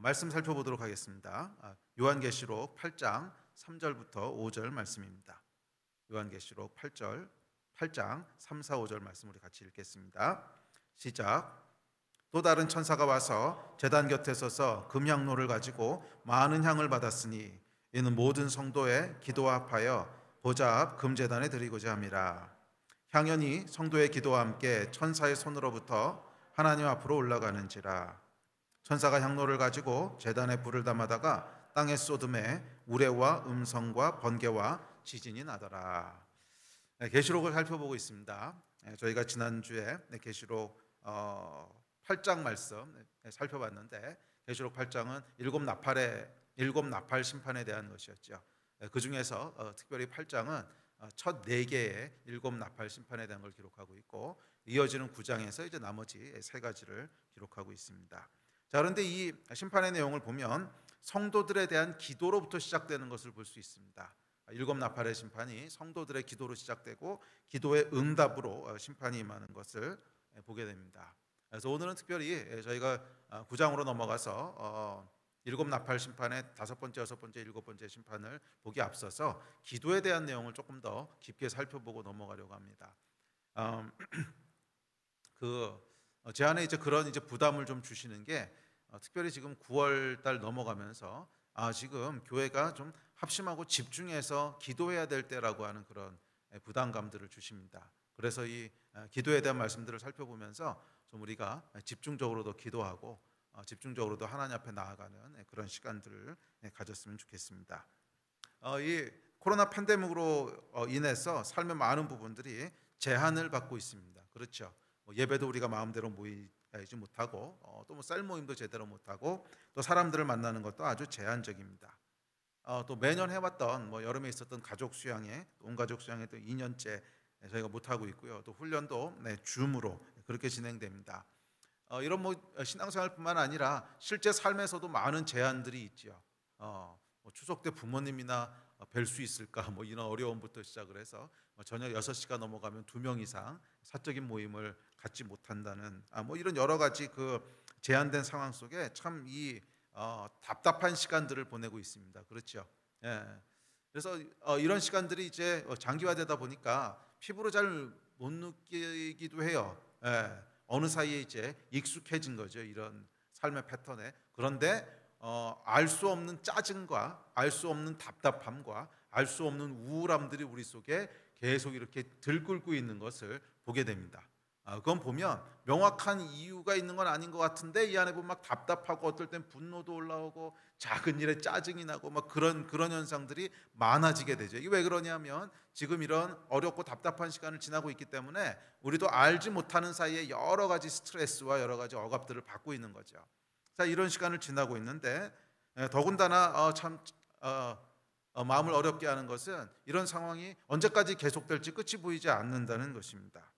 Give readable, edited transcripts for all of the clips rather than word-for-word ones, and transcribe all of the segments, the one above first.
말씀 살펴보도록 하겠습니다. 요한계시록 8장 3절부터 5절 말씀입니다. 요한계시록 8장 3, 4, 5절 말씀 우리 같이 읽겠습니다. 시작. 또 다른 천사가 와서 제단 곁에 서서 금향로를 가지고 많은 향을 받았으니 이는 모든 성도의 기도와 합하여 보좌 앞 금제단에 드리고자 함이라. 향연이 성도의 기도와 함께 천사의 손으로부터 하나님 앞으로 올라가는지라. 천사가 향로를 가지고 제단에 불을 담아다가 땅에 쏟음에 우레와 음성과 번개와 지진이 나더라. 계시록을 살펴보고 있습니다. 저희가 지난주에 계시록 8장 말씀 살펴봤는데, 계시록 8장은 일곱 나팔 심판에 대한 것이었죠. 그 중에서 특별히 8장은 첫 4개의 일곱 나팔 심판에 대한 걸 기록하고 있고, 이어지는 9장에서 이제 나머지 3가지를 기록하고 있습니다. 자, 그런데 이 심판의 내용을 보면 성도들에 대한 기도로부터 시작되는 것을 볼 수 있습니다. 일곱 나팔의 심판이 성도들의 기도로 시작되고 기도의 응답으로 심판이 임하는 것을 보게 됩니다. 그래서 오늘은 특별히 저희가 9장으로 넘어가서 일곱 나팔 심판의 5번째, 6번째, 7번째 심판을 보기 앞서서 기도에 대한 내용을 조금 더 깊게 살펴보고 넘어가려고 합니다. 제 안에 이제 그런 부담을 좀 주시는 게, 특별히 지금 9월 달 넘어가면서 지금 교회가 좀 합심하고 집중해서 기도해야 될 때라고 하는 그런 부담감들을 주십니다. 그래서 이 기도에 대한 말씀들을 살펴보면서 좀 우리가 집중적으로도 기도하고 집중적으로도 하나님 앞에 나아가는 그런 시간들을 가졌으면 좋겠습니다. 이 코로나 팬데믹으로 인해서 삶의 많은 부분들이 제한을 받고 있습니다. 그렇죠. 예배도 우리가 마음대로 모이지 못하고, 또 쌀 모임도 제대로 못하고, 또 사람들을 만나는 것도 아주 제한적입니다. 또 매년 해왔던 여름에 있었던 가족 수양회, 온 가족 수양회 또 2년째 저희가 못하고 있고요. 또 훈련도 줌으로 그렇게 진행됩니다. 이런 신앙생활뿐만 아니라 실제 삶에서도 많은 제한들이 있죠. 추석 때 부모님이나 뵐 수 있을까, 이런 어려움부터 시작을 해서 저녁 6시가 넘어가면 2명 이상 사적인 모임을 갖지 못한다는 이런 여러 가지 그 제한된 상황 속에 참 이 답답한 시간들을 보내고 있습니다. 그렇죠. 예. 그래서 이런 시간들이 이제 장기화되다 보니까 피부로 잘 못 느끼기도 해요. 예. 어느 사이에 이제 익숙해진 거죠, 이런 삶의 패턴에. 그런데 알 수 없는 짜증과 알 수 없는 답답함과 알 수 없는 우울함들이 우리 속에 계속 이렇게 들끓고 있는 것을 보게 됩니다. 그건 보면 명확한 이유가 있는 건 아닌 것 같은데 이 안에 보면 막 답답하고, 어떨 땐 분노도 올라오고, 작은 일에 짜증이 나고, 그런 현상들이 많아지게 되죠. 이게 왜 그러냐면 지금 이런 어렵고 답답한 시간을 지나고 있기 때문에 우리도 알지 못하는 사이에 여러 가지 스트레스와 여러 가지 억압들을 받고 있는 거죠. 자, 이런 시간을 지나고 있는데, 더군다나 마음을 어렵게 하는 것은 이런 상황이 언제까지 계속될지 끝이 보이지 않는다는 것입니다.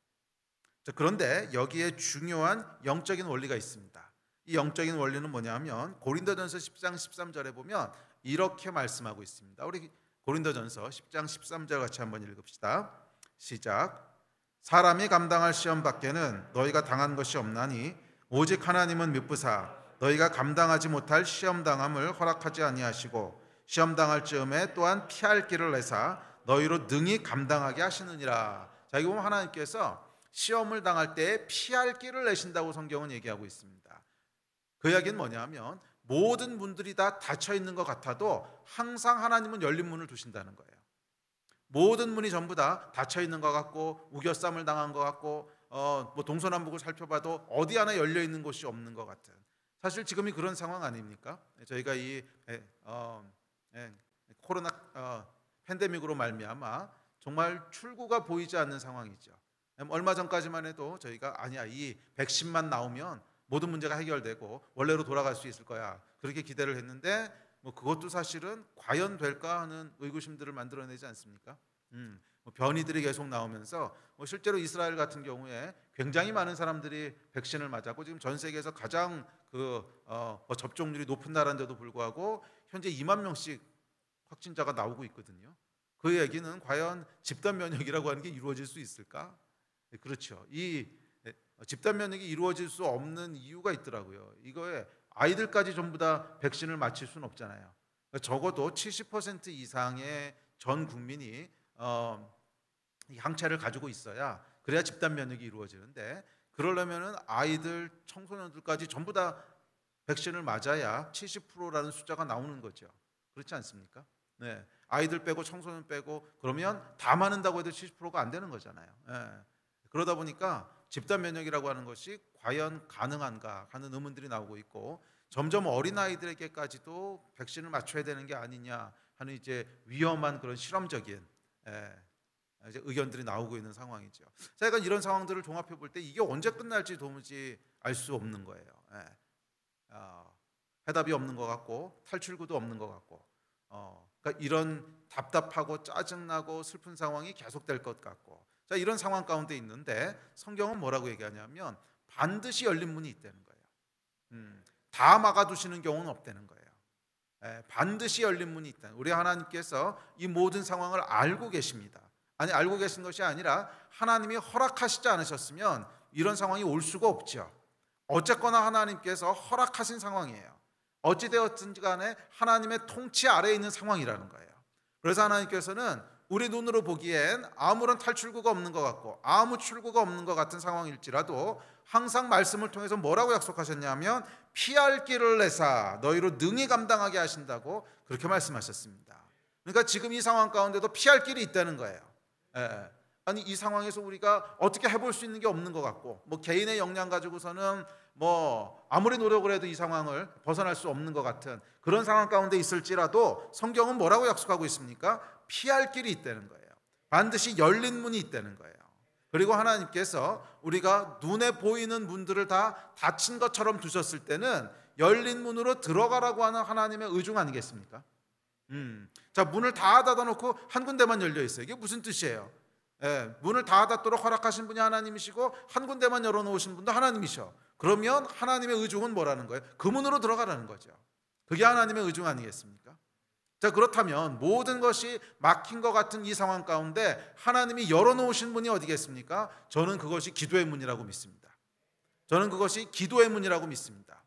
자, 그런데 여기에 중요한 영적인 원리가 있습니다. 이 영적인 원리는 뭐냐면 고린도전서 10장 13절에 보면 이렇게 말씀하고 있습니다. 우리 고린도전서 10장 13절 같이 한번 읽읍시다. 시작. 사람이 감당할 시험 밖에는 너희가 당한 것이 없나니 오직 하나님은 미쁘사 너희가 감당하지 못할 시험 당함을 허락하지 아니하시고 시험 당할 즈음에 또한 피할 길을 내사 너희로 능히 감당하게 하시느니라. 자, 이거 보면 하나님께서 시험을 당할 때 피할 길을 내신다고 성경은 얘기하고 있습니다. 그 이야기는 뭐냐면 모든 문들이 다 닫혀 있는 것 같아도 항상 하나님은 열린 문을 두신다는 거예요. 모든 문이 전부 다 닫혀 있는 것 같고, 우겨쌈을 당한 것 같고, 동서남북을 살펴봐도 어디 하나 열려 있는 곳이 없는 것 같은, 사실 지금이 그런 상황 아닙니까? 저희가 이 코로나 팬데믹으로 말미암아 정말 출구가 보이지 않는 상황이죠. 얼마 전까지만 해도 저희가 아니야, 이 백신만 나오면 모든 문제가 해결되고 원래로 돌아갈 수 있을 거야, 그렇게 기대를 했는데 그것도 사실은 과연 될까 하는 의구심들을 만들어내지 않습니까? 변이들이 계속 나오면서 실제로 이스라엘 같은 경우에 굉장히 많은 사람들이 백신을 맞았고, 지금 전 세계에서 가장 접종률이 높은 나라인데도 불구하고 현재 2만 명씩 확진자가 나오고 있거든요. 그 얘기는 과연 집단 면역이라고 하는 게 이루어질 수 있을까? 그렇죠. 이 집단 면역이 이루어질 수 없는 이유가 있더라고요. 이거에 아이들까지 전부 다 백신을 맞힐 수는 없잖아요. 적어도 70% 이상의 전 국민이 이 항체를 가지고 있어야 그래야 집단 면역이 이루어지는데, 그러려면은 아이들, 청소년들까지 전부 다 백신을 맞아야 70%라는 숫자가 나오는 거죠. 그렇지 않습니까? 네. 아이들 빼고 청소년 빼고 그러면 다 맞는다고 해도 70%가 안 되는 거잖아요. 네. 그러다 보니까 집단 면역이라고 하는 것이 과연 가능한가 하는 의문들이 나오고 있고, 점점 어린 아이들에게까지도 백신을 맞춰야 되는 게 아니냐 하는 이제 위험한 그런 실험적인 이제 의견들이 나오고 있는 상황이죠. 제가 이런 상황들을 종합해 볼 때 이게 언제 끝날지 도무지 알 수 없는 거예요. 해답이 없는 것 같고 탈출구도 없는 것 같고, 그러니까 이런 답답하고 짜증나고 슬픈 상황이 계속될 것 같고, 자, 이런 상황 가운데 있는데 성경은 뭐라고 얘기하냐면 반드시 열린 문이 있다는 거예요. 다 막아두시는 경우는 없다는 거예요. 반드시 열린 문이 있다. 우리 하나님께서 이 모든 상황을 알고 계십니다. 아니, 알고 계신 것이 아니라 하나님이 허락하시지 않으셨으면 이런 상황이 올 수가 없죠. 어쨌거나 하나님께서 허락하신 상황이에요. 어찌되었든지 간에 하나님의 통치 아래에 있는 상황이라는 거예요. 그래서 하나님께서는 우리 눈으로 보기엔 아무런 탈출구가 없는 것 같고 아무 출구가 없는 것 같은 상황일지라도 항상 말씀을 통해서 뭐라고 약속하셨냐면 피할 길을 내사 너희로 능히 감당하게 하신다고 그렇게 말씀하셨습니다. 그러니까 지금 이 상황 가운데도 피할 길이 있다는 거예요. 아니, 이 상황에서 우리가 어떻게 해볼 수 있는 게 없는 것 같고, 뭐 개인의 역량 가지고서는 뭐 아무리 노력을 해도 이 상황을 벗어날 수 없는 것 같은 그런 상황 가운데 있을지라도 성경은 뭐라고 약속하고 있습니까? 피할 길이 있다는 거예요. 반드시 열린 문이 있다는 거예요. 그리고 하나님께서 우리가 눈에 보이는 문들을 다 닫힌 것처럼 두셨을 때는 열린 문으로 들어가라고 하는 하나님의 의중 아니겠습니까? 자, 문을 다 닫아놓고 한 군데만 열려 있어요. 이게 무슨 뜻이에요? 문을 다 닫도록 허락하신 분이 하나님이시고 한 군데만 열어놓으신 분도 하나님이셔. 그러면 하나님의 의중은 뭐라는 거예요? 그 문으로 들어가라는 거죠. 그게 하나님의 의중 아니겠습니까? 자, 그렇다면 모든 것이 막힌 것 같은 이 상황 가운데 하나님이 열어놓으신 문이 어디겠습니까? 저는 그것이 기도의 문이라고 믿습니다. 저는 그것이 기도의 문이라고 믿습니다.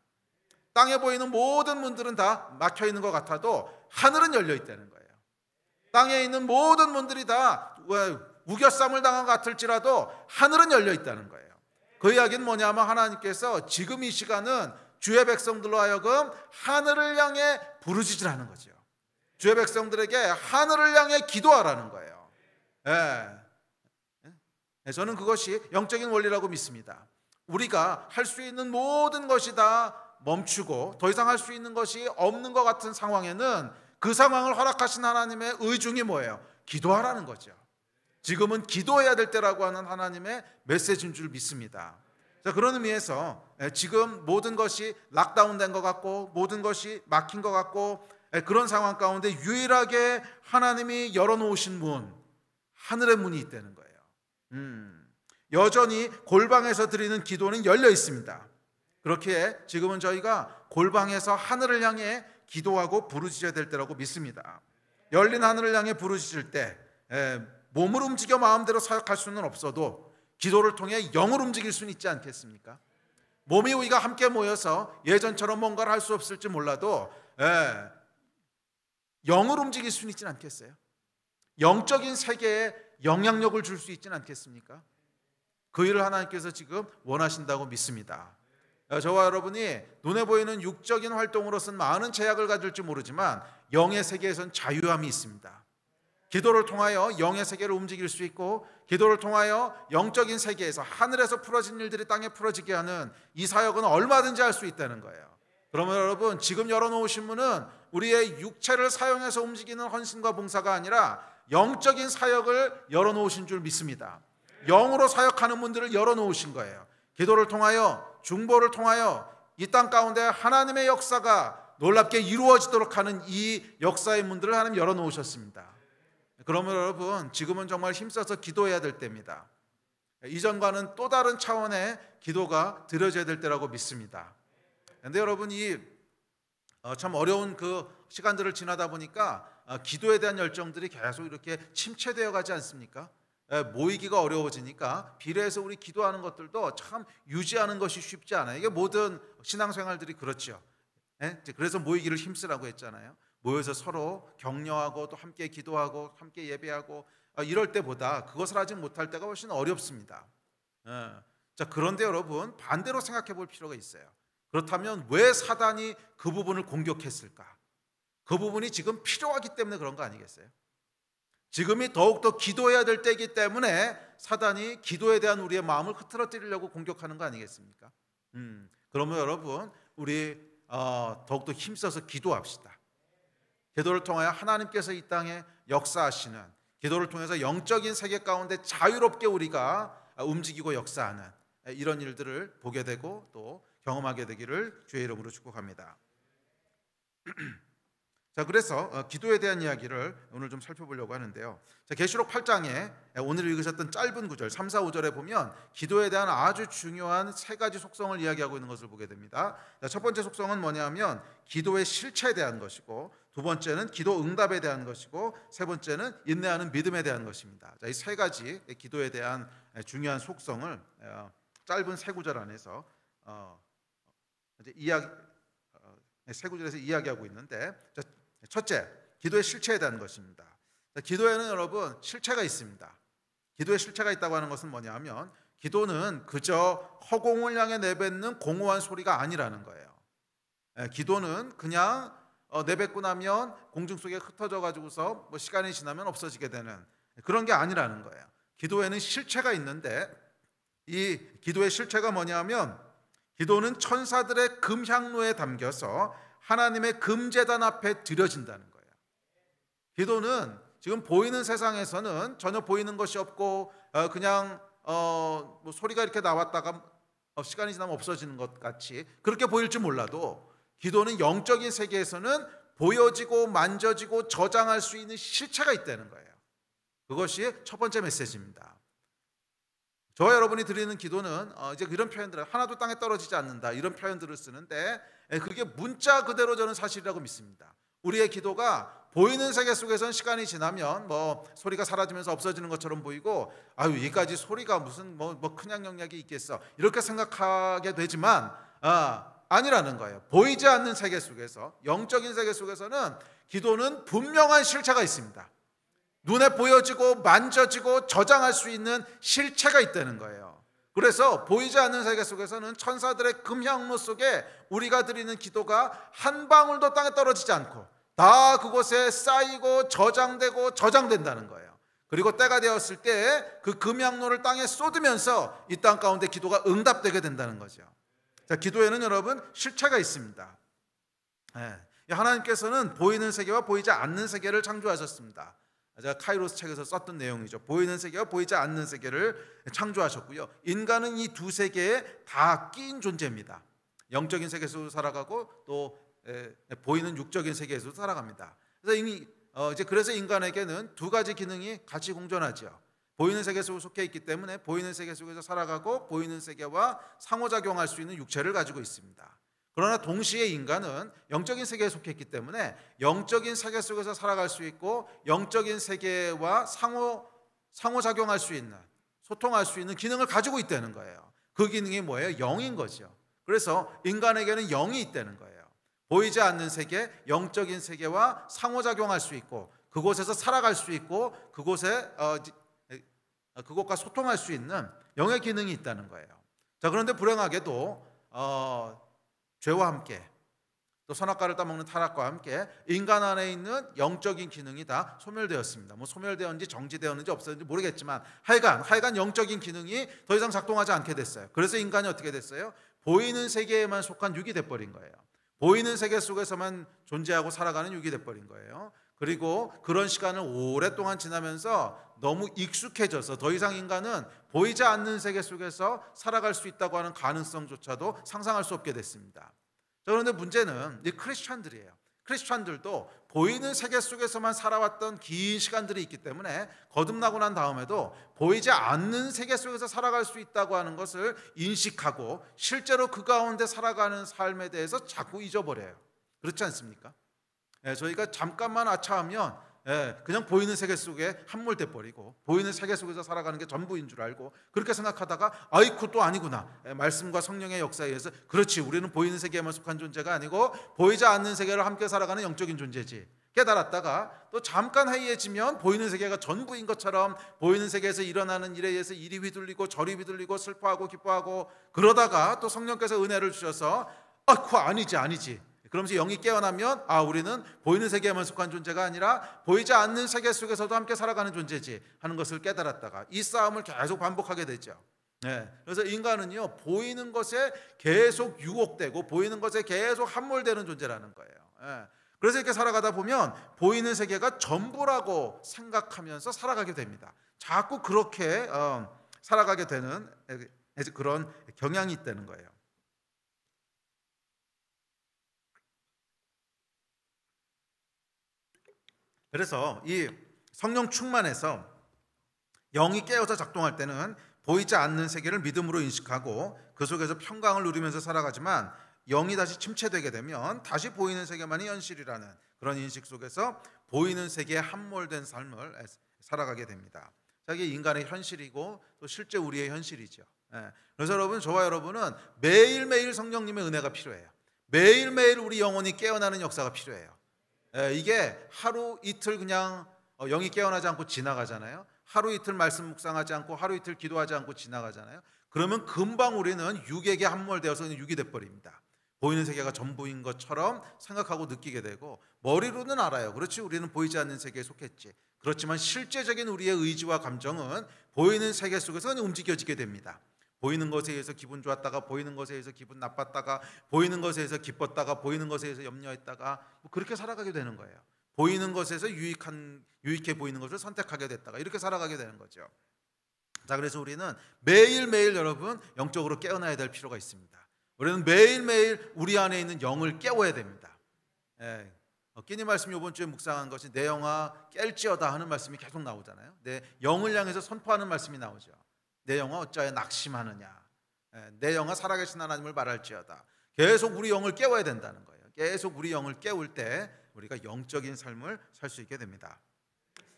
땅에 보이는 모든 문들은 다 막혀 있는 것 같아도 하늘은 열려 있다는 거예요. 땅에 있는 모든 문들이 다 우겨쌈을 당한 것 같을지라도 하늘은 열려 있다는 거예요. 그 이야기는 뭐냐면 하나님께서 지금 이 시간은 주의 백성들로 하여금 하늘을 향해 부르짖으라는 거죠. 주의 백성들에게 하늘을 향해 기도하라는 거예요. 저는 그것이 영적인 원리라고 믿습니다. 우리가 할 수 있는 모든 것이 다 멈추고 더 이상 할 수 있는 것이 없는 것 같은 상황에는 그 상황을 허락하신 하나님의 의중이 뭐예요? 기도하라는 거죠. 지금은 기도해야 될 때라고 하는 하나님의 메시지인 줄 믿습니다. 자, 그런 의미에서 지금 모든 것이 락다운된 것 같고 모든 것이 막힌 것 같고 그런 상황 가운데 유일하게 하나님이 열어놓으신 문, 하늘의 문이 있다는 거예요. 여전히 골방에서 드리는 기도는 열려 있습니다. 그렇게 지금은 저희가 골방에서 하늘을 향해 기도하고 부르짖어야 될 때라고 믿습니다. 열린 하늘을 향해 부르짖을 때 몸을 움직여 마음대로 사역할 수는 없어도 기도를 통해 영을 움직일 수는 있지 않겠습니까? 몸이 우리가 함께 모여서 예전처럼 뭔가를 할 수 없을지 몰라도 영을 움직일 수는 있지 않겠어요? 영적인 세계에 영향력을 줄 수 있지 않겠습니까? 그 일을 하나님께서 지금 원하신다고 믿습니다. 저와 여러분이 눈에 보이는 육적인 활동으로서는 많은 제약을 가질지 모르지만 영의 세계에선 자유함이 있습니다. 기도를 통하여 영의 세계를 움직일 수 있고 기도를 통하여 영적인 세계에서 하늘에서 풀어진 일들이 땅에 풀어지게 하는 이 사역은 얼마든지 할 수 있다는 거예요. 그러면 여러분, 지금 열어놓으신 문은 우리의 육체를 사용해서 움직이는 헌신과 봉사가 아니라 영적인 사역을 열어놓으신 줄 믿습니다. 영으로 사역하는 문들을 열어놓으신 거예요. 기도를 통하여 중보를 통하여 이 땅 가운데 하나님의 역사가 놀랍게 이루어지도록 하는 이 역사의 문들을 하나님 열어놓으셨습니다. 그러면 여러분, 지금은 정말 힘써서 기도해야 될 때입니다. 이전과는 또 다른 차원의 기도가 드려져야 될 때라고 믿습니다. 그런데 여러분이 참 어려운 그 시간들을 지나다 보니까 기도에 대한 열정들이 계속 이렇게 침체되어 가지 않습니까? 모이기가 어려워지니까 비례해서 우리 기도하는 것들도 참 유지하는 것이 쉽지 않아요. 이게 모든 신앙생활들이 그렇죠. 그래서 모이기를 힘쓰라고 했잖아요. 모여서 서로 격려하고 또 함께 기도하고 함께 예배하고 이럴 때보다 그것을 하지 못할 때가 훨씬 어렵습니다. 자, 그런데 여러분 반대로 생각해 볼 필요가 있어요. 그렇다면 왜 사단이 그 부분을 공격했을까? 그 부분이 지금 필요하기 때문에 그런 거 아니겠어요? 지금이 더욱더 기도해야 될 때이기 때문에 사단이 기도에 대한 우리의 마음을 흐트러뜨리려고 공격하는 거 아니겠습니까? 그러면 여러분 우리 더욱더 힘써서 기도합시다. 기도를 통하여 하나님께서 이 땅에 역사하시는, 기도를 통해서 영적인 세계 가운데 자유롭게 우리가 움직이고 역사하는 이런 일들을 보게 되고 또 경험하게 되기를 주의 이름으로 축복합니다. 자, 그래서 기도에 대한 이야기를 오늘 좀 살펴보려고 하는데요. 자, 계시록 8장에 오늘 읽으셨던 짧은 구절 3, 4, 5절에 보면 기도에 대한 아주 중요한 세 가지 속성을 이야기하고 있는 것을 보게 됩니다. 자, 첫 번째 속성은 뭐냐면 기도의 실체에 대한 것이고, 두 번째는 기도 응답에 대한 것이고, 세 번째는 인내하는 믿음에 대한 것입니다. 자, 이 세 가지 기도에 대한 중요한 속성을 짧은 세 구절 안에서 세 구절에서 이야기하고 있는데, 자, 첫째, 기도의 실체에 대한 것입니다. 기도에는 여러분 실체가 있습니다. 기도의 실체가 있다고 하는 것은 뭐냐 하면 기도는 그저 허공을 향해 내뱉는 공허한 소리가 아니라는 거예요. 기도는 그냥 내뱉고 나면 공중 속에 흩어져 가지고서 뭐 시간이 지나면 없어지게 되는 그런 게 아니라는 거예요. 기도에는 실체가 있는데 이 기도의 실체가 뭐냐면 기도는 천사들의 금향로에 담겨서 하나님의 금제단 앞에 드려진다는 거예요. 기도는 지금 보이는 세상에서는 전혀 보이는 것이 없고 그냥 뭐 소리가 이렇게 나왔다가 시간이 지나면 없어지는 것 같이 그렇게 보일지 몰라도 기도는 영적인 세계에서는 보여지고 만져지고 저장할 수 있는 실체가 있다는 거예요. 그것이 첫 번째 메시지입니다. 저와 여러분이 드리는 기도는 이제 이런 표현들을 하나도 땅에 떨어지지 않는다 이런 표현들을 쓰는데 그게 문자 그대로 저는 사실이라고 믿습니다. 우리의 기도가 보이는 세계 속에서는 시간이 지나면 뭐 소리가 사라지면서 없어지는 것처럼 보이고 여기까지 소리가 무슨 뭐 큰 영향력이 있겠어 이렇게 생각하게 되지만 아니라는 거예요. 보이지 않는 세계 속에서 영적인 세계 속에서는 기도는 분명한 실체가 있습니다. 눈에 보여지고 만져지고 저장할 수 있는 실체가 있다는 거예요. 그래서 보이지 않는 세계 속에서는 천사들의 금향로 속에 우리가 드리는 기도가 한 방울도 땅에 떨어지지 않고 다 그곳에 쌓이고 저장된다는 거예요. 그리고 때가 되었을 때 그 금향로를 땅에 쏟으면서 이 땅 가운데 기도가 응답되게 된다는 거죠. 자, 기도에는 여러분 실체가 있습니다. 하나님께서는 보이는 세계와 보이지 않는 세계를 창조하셨습니다. 제가 카이로스 책에서 썼던 내용이죠. 보이는 세계와 보이지 않는 세계를 창조하셨고요. 인간은 이 두 세계에 다 끼인 존재입니다. 영적인 세계에서도 살아가고 또 보이는 육적인 세계에서도 살아갑니다. 그래서 인간에게는 두 가지 기능이 같이 공존하죠. 보이는 세계 속에 속해 있기 때문에 보이는 세계 속에서 살아가고 보이는 세계와 상호작용할 수 있는 육체를 가지고 있습니다. 그러나 동시에 인간은 영적인 세계에 속해 있기 때문에 영적인 세계 속에서 살아갈 수 있고 영적인 세계와 상호작용할 수 있는, 소통할 수 있는 기능을 가지고 있다는 거예요. 그 기능이 뭐예요? 영인 거죠. 그래서 인간에게는 영이 있다는 거예요. 보이지 않는 세계, 영적인 세계와 상호작용할 수 있고 그곳에서 살아갈 수 있고 그곳과 소통할 수 있는 영의 기능이 있다는 거예요. 자, 그런데 불행하게도 죄와 함께 또 선악과를 따먹는 타락과 함께 인간 안에 있는 영적인 기능이 다 소멸되었습니다. 뭐 소멸되었는지 정지되었는지 없었는지 모르겠지만 하여간 영적인 기능이 더 이상 작동하지 않게 됐어요. 그래서 인간이 어떻게 됐어요? 보이는 세계에만 속한 육이 돼버린 거예요. 보이는 세계 속에서만 존재하고 살아가는 육이 돼버린 거예요. 그리고 그런 시간을 오랫동안 지나면서 너무 익숙해져서 더 이상 인간은 보이지 않는 세계 속에서 살아갈 수 있다고 하는 가능성조차도 상상할 수 없게 됐습니다. 그런데 문제는 이 크리스찬들이에요. 크리스찬들도 보이는 세계 속에서만 살아왔던 긴 시간들이 있기 때문에 거듭나고 난 다음에도 보이지 않는 세계 속에서 살아갈 수 있다고 하는 것을 인식하고 실제로 그 가운데 살아가는 삶에 대해서 자꾸 잊어버려요. 그렇지 않습니까? 저희가 잠깐만 아차하면 그냥 보이는 세계 속에 함몰돼 버리고 보이는 세계 속에서 살아가는 게 전부인 줄 알고 그렇게 생각하다가 그것도 아니구나. 말씀과 성령의 역사에 의해서 그렇지, 우리는 보이는 세계에만 속한 존재가 아니고 보이지 않는 세계를 함께 살아가는 영적인 존재지 깨달았다가 또 잠깐 해이해지면 보이는 세계가 전부인 것처럼 보이는 세계에서 일어나는 일에 의해서 이리 휘둘리고 저리 휘둘리고 슬퍼하고 기뻐하고 그러다가 또 성령께서 은혜를 주셔서 그거 아니지 그러면서 영이 깨어나면 우리는 보이는 세계에만 속한 존재가 아니라 보이지 않는 세계 속에서도 함께 살아가는 존재지 하는 것을 깨달았다가 이 싸움을 계속 반복하게 되죠. 그래서 인간은요, 보이는 것에 계속 유혹되고 보이는 것에 계속 함몰되는 존재라는 거예요. 그래서 이렇게 살아가다 보면 보이는 세계가 전부라고 생각하면서 살아가게 됩니다. 자꾸 그렇게 살아가게 되는 그런 경향이 있다는 거예요. 그래서 이 성령 충만해서 영이 깨어서 작동할 때는 보이지 않는 세계를 믿음으로 인식하고 그 속에서 평강을 누리면서 살아가지만 영이 다시 침체되게 되면 다시 보이는 세계만이 현실이라는 그런 인식 속에서 보이는 세계에 함몰된 삶을 살아가게 됩니다. 이게 인간의 현실이고 또 실제 우리의 현실이죠. 그래서 여러분, 저와 여러분은 매일매일 성령님의 은혜가 필요해요. 매일매일 우리 영혼이 깨어나는 역사가 필요해요. 이게 하루 이틀 그냥 영이 깨어나지 않고 지나가잖아요. 하루 이틀 말씀 묵상하지 않고 하루 이틀 기도하지 않고 지나가잖아요. 그러면 금방 우리는 육에게 함몰되어서 육이 돼버립니다. 보이는 세계가 전부인 것처럼 생각하고 느끼게 되고 머리로는 알아요. 그렇지, 우리는 보이지 않는 세계에 속했지. 그렇지만 실제적인 우리의 의지와 감정은 보이는 세계 속에서 움직여지게 됩니다. 보이는 것에 의해서 기분 좋았다가 보이는 것에 의해서 기분 나빴다가 보이는 것에 의해서 기뻤다가 보이는 것에 의해서 염려했다가 그렇게 살아가게 되는 거예요. 보이는 것에서 유익해 보이는 것을 선택하게 됐다가 이렇게 살아가게 되는 거죠. 자, 그래서 우리는 매일매일 여러분 영적으로 깨어나야 될 필요가 있습니다. 우리는 매일매일 우리 안에 있는 영을 깨워야 됩니다. 끼니 말씀 이번 주에 묵상한 것이 내 영아 깰지어다 하는 말씀이 계속 나오잖아요. 내 영을 향해서 선포하는 말씀이 나오죠. 내 영아 어찌하여 낙심하느냐, 내 영아 살아계신 하나님을 말할지어다. 계속 우리 영을 깨워야 된다는 거예요. 계속 우리 영을 깨울 때 우리가 영적인 삶을 살 수 있게 됩니다.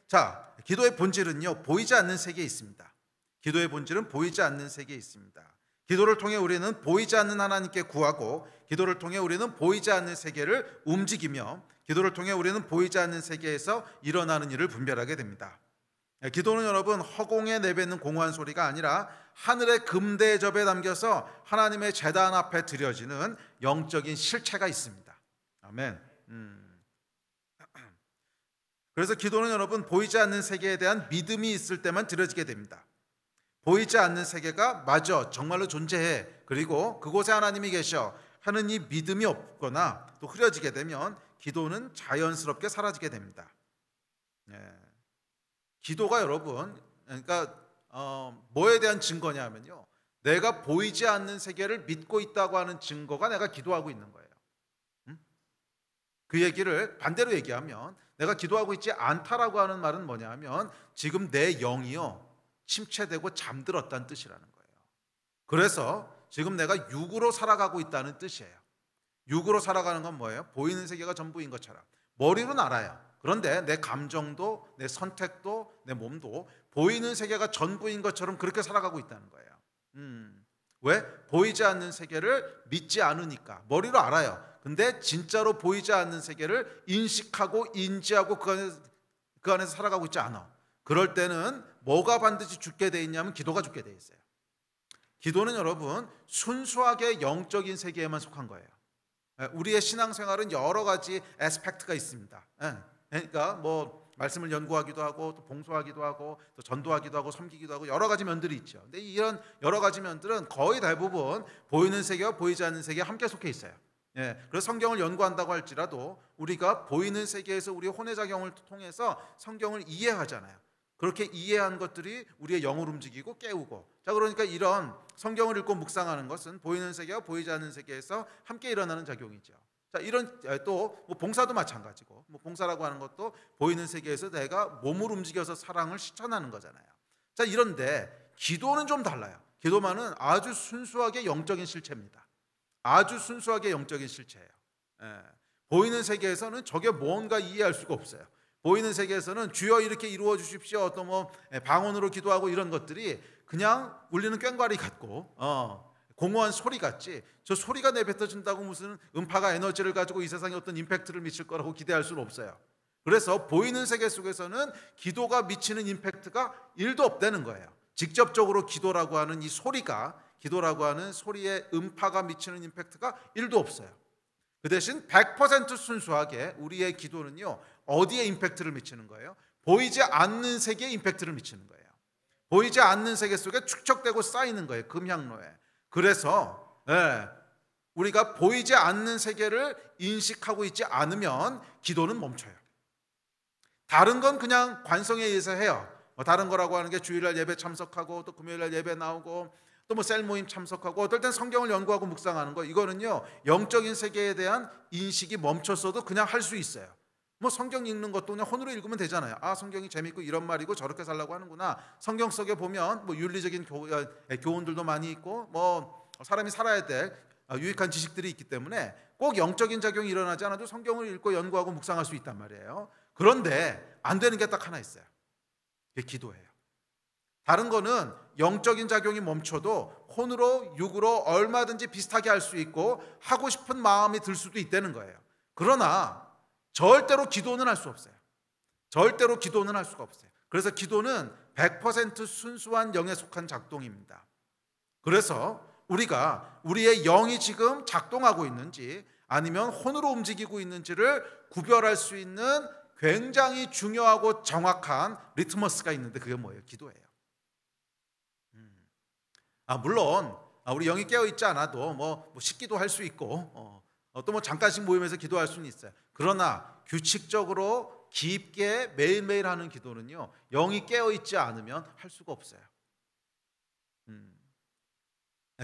자, 기도의 본질은요, 보이지 않는 세계에 있습니다. 기도의 본질은 보이지 않는 세계에 있습니다. 기도를 통해 우리는 보이지 않는 하나님께 구하고 기도를 통해 우리는 보이지 않는 세계를 움직이며 기도를 통해 우리는 보이지 않는 세계에서 일어나는 일을 분별하게 됩니다. 기도는 여러분 허공에 내뱉는 공허한 소리가 아니라 하늘의 금대접에 담겨서 하나님의 제단 앞에 드려지는 영적인 실체가 있습니다. 아멘. 그래서 기도는 여러분 보이지 않는 세계에 대한 믿음이 있을 때만 드려지게 됩니다. 보이지 않는 세계가 맞아, 정말로 존재해, 그리고 그곳에 하나님이 계셔 하는 이 믿음이 없거나 또 흐려지게 되면 기도는 자연스럽게 사라지게 됩니다. 기도가 여러분, 그러니까 뭐에 대한 증거냐면요, 내가 보이지 않는 세계를 믿고 있다고 하는 증거가 내가 기도하고 있는 거예요. 그 얘기를 반대로 얘기하면 내가 기도하고 있지 않다라고 하는 말은 뭐냐면 지금 내 영이요 침체되고 잠들었다는 뜻이라는 거예요. 그래서 지금 내가 육으로 살아가고 있다는 뜻이에요. 육으로 살아가는 건 뭐예요? 보이는 세계가 전부인 것처럼 머리로는 알아요. 그런데 내 감정도 내 선택도 내 몸도 보이는 세계가 전부인 것처럼 그렇게 살아가고 있다는 거예요. 왜? 보이지 않는 세계를 믿지 않으니까. 머리로 알아요. 근데 진짜로 보이지 않는 세계를 인식하고 인지하고 그 안에서 살아가고 있지 않아. 그럴 때는 뭐가 반드시 죽게 돼 있냐면 기도가 죽게 돼 있어요. 기도는 여러분 순수하게 영적인 세계에만 속한 거예요. 우리의 신앙생활은 여러 가지 애스펙트가 있습니다. 그러니까 뭐 말씀을 연구하기도 하고 또 봉사하기도 하고 또 전도하기도 하고 섬기기도 하고 여러 가지 면들이 있죠. 근데 이런 여러 가지 면들은 거의 대부분 보이는 세계와 보이지 않는 세계에 함께 속해 있어요. 그래서 성경을 연구한다고 할지라도 우리가 보이는 세계에서 우리의 혼외작용을 통해서 성경을 이해하잖아요. 그렇게 이해한 것들이 우리의 영을 움직이고 깨우고, 자, 그러니까 이런 성경을 읽고 묵상하는 것은 보이는 세계와 보이지 않는 세계에서 함께 일어나는 작용이죠. 자, 이런 또 뭐 봉사도 마찬가지고, 뭐 봉사라고 하는 것도 보이는 세계에서 내가 몸을 움직여서 사랑을 실천하는 거잖아요. 자, 이런데 기도는 좀 달라요. 기도만은 아주 순수하게 영적인 실체입니다. 아주 순수하게 영적인 실체예요. 보이는 세계에서는 저게 뭔가 이해할 수가 없어요. 보이는 세계에서는 주여 이렇게 이루어 주십시오, 또 뭐 방언으로 기도하고 이런 것들이 그냥 울리는 꽹과리 같고 공허한 소리 같지, 저 소리가 내뱉어진다고 무슨 음파가 에너지를 가지고 이 세상에 어떤 임팩트를 미칠 거라고 기대할 수는 없어요. 그래서 보이는 세계 속에서는 기도가 미치는 임팩트가 1도 없다는 거예요. 직접적으로 기도라고 하는 이 소리가, 기도라고 하는 소리의 음파가 미치는 임팩트가 1도 없어요. 그 대신 100% 순수하게 우리의 기도는요, 어디에 임팩트를 미치는 거예요? 보이지 않는 세계에 임팩트를 미치는 거예요. 보이지 않는 세계 속에 축적되고 쌓이는 거예요, 금향로에. 그래서 우리가 보이지 않는 세계를 인식하고 있지 않으면 기도는 멈춰요. 다른 건 그냥 관성에 의해서 해요. 다른 거라고 하는 게 주일날 예배 참석하고, 또 금요일날 예배 나오고, 또 뭐 셀 모임 참석하고, 어떨 땐 성경을 연구하고 묵상하는 거, 이거는요 영적인 세계에 대한 인식이 멈췄어도 그냥 할 수 있어요. 뭐 성경 읽는 것도 그냥 혼으로 읽으면 되잖아요. 아, 성경이 재밌고 이런 말이고 저렇게 살라고 하는구나. 성경 속에 보면 뭐 윤리적인 교훈들도 많이 있고, 뭐 사람이 살아야 될 유익한 지식들이 있기 때문에 꼭 영적인 작용이 일어나지 않아도 성경을 읽고 연구하고 묵상할 수 있단 말이에요. 그런데 안 되는 게 딱 하나 있어요. 그게 기도예요. 다른 거는 영적인 작용이 멈춰도 혼으로 육으로 얼마든지 비슷하게 할 수 있고 하고 싶은 마음이 들 수도 있다는 거예요. 그러나 절대로 기도는 할 수 없어요. 절대로 기도는 할 수가 없어요. 그래서 기도는 100% 순수한 영에 속한 작동입니다. 그래서 우리가 우리의 영이 지금 작동하고 있는지 아니면 혼으로 움직이고 있는지를 구별할 수 있는 굉장히 중요하고 정확한 리트머스가 있는데, 그게 뭐예요? 기도예요. 물론 우리 영이 깨어있지 않아도 뭐 식기도 할 수 있고 또 뭐 잠깐씩 모임에서 기도할 수는 있어요. 그러나 규칙적으로 깊게 매일매일 하는 기도는요, 영이 깨어있지 않으면 할 수가 없어요.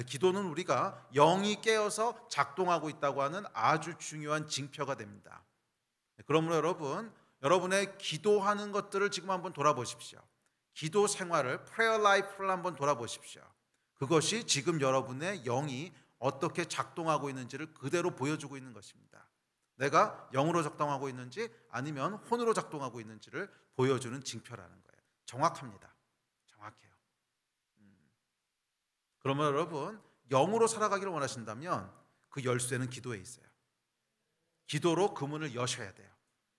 기도는 우리가 영이 깨어서 작동하고 있다고 하는 아주 중요한 징표가 됩니다. 그러므로 여러분의 기도하는 것들을 지금 한번 돌아보십시오. 기도 생활을, prayer life를 한번 돌아보십시오. 그것이 지금 여러분의 영이 어떻게 작동하고 있는지를 그대로 보여주고 있는 것입니다. 내가 영으로 작동하고 있는지 아니면 혼으로 작동하고 있는지를 보여주는 징표라는 거예요. 정확합니다. 정확해요. 그러면 여러분, 영으로 살아가기를 원하신다면 그 열쇠는 기도에 있어요. 기도로 그 문을 여셔야 돼요.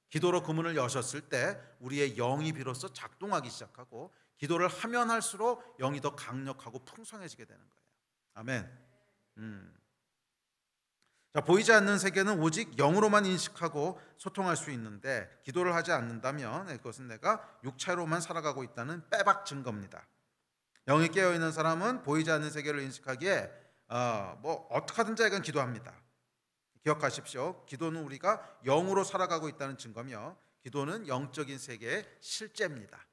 기도로 그 문을 여셨을 때 우리의 영이 비로소 작동하기 시작하고, 기도를 하면 할수록 영이 더 강력하고 풍성해지게 되는 거예요. 아멘. 자, 보이지 않는 세계는 오직 영으로만 인식하고 소통할 수 있는데, 기도를 하지 않는다면 그것은 내가 육체로만 살아가고 있다는 빼박 증거입니다. 영이 깨어있는 사람은 보이지 않는 세계를 인식하기에 어떻게 하든지 하여간 기도합니다. 기억하십시오. 기도는 우리가 영으로 살아가고 있다는 증거며, 기도는 영적인 세계의 실제입니다.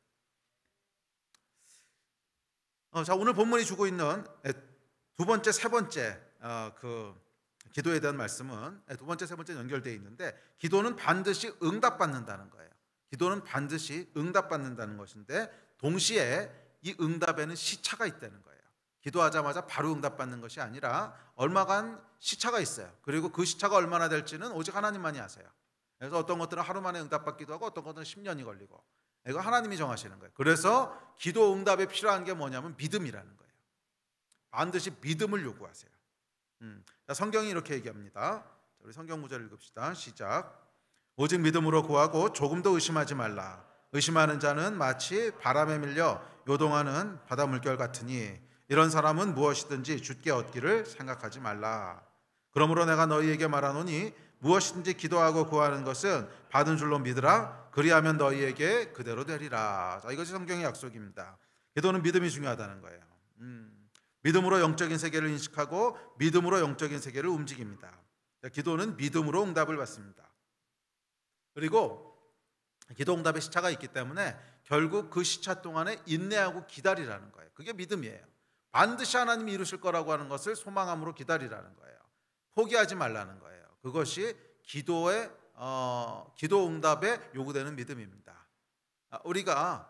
자, 오늘 본문이 주고 있는 두 번째, 세 번째 그 기도에 대한 말씀은 두 번째, 세 번째 연결되어 있는데, 기도는 반드시 응답받는다는 거예요. 기도는 반드시 응답받는다는 것인데, 동시에 이 응답에는 시차가 있다는 거예요. 기도하자마자 바로 응답받는 것이 아니라 얼마간 시차가 있어요. 그리고 그 시차가 얼마나 될지는 오직 하나님만이 아세요. 그래서 어떤 것들은 하루 만에 응답받기도 하고, 어떤 것들은 10년이 걸리고, 이거 하나님이 정하시는 거예요. 그래서 기도 응답에 필요한 게 뭐냐면 믿음이라는 거예요. 반드시 믿음을 요구하세요. 자, 성경이 이렇게 얘기합니다. 우리 성경 구절 읽읍시다. 시작. 오직 믿음으로 구하고 조금도 의심하지 말라. 의심하는 자는 마치 바람에 밀려 요동하는 바다 물결 같으니, 이런 사람은 무엇이든지 주께 얻기를 생각하지 말라. 그러므로 내가 너희에게 말하노니 무엇이든지 기도하고 구하는 것은 받은 줄로 믿으라. 그리하면 너희에게 그대로 되리라. 자, 이것이 성경의 약속입니다. 기도는 믿음이 중요하다는 거예요. 믿음으로 영적인 세계를 인식하고 믿음으로 영적인 세계를 움직입니다. 자, 기도는 믿음으로 응답을 받습니다. 그리고 기도 응답의 시차가 있기 때문에 결국 그 시차 동안에 인내하고 기다리라는 거예요. 그게 믿음이에요. 반드시 하나님이 이루실 거라고 하는 것을 소망함으로 기다리라는 거예요. 포기하지 말라는 거예요. 그것이 기도 응답에 요구되는 믿음입니다. 우리가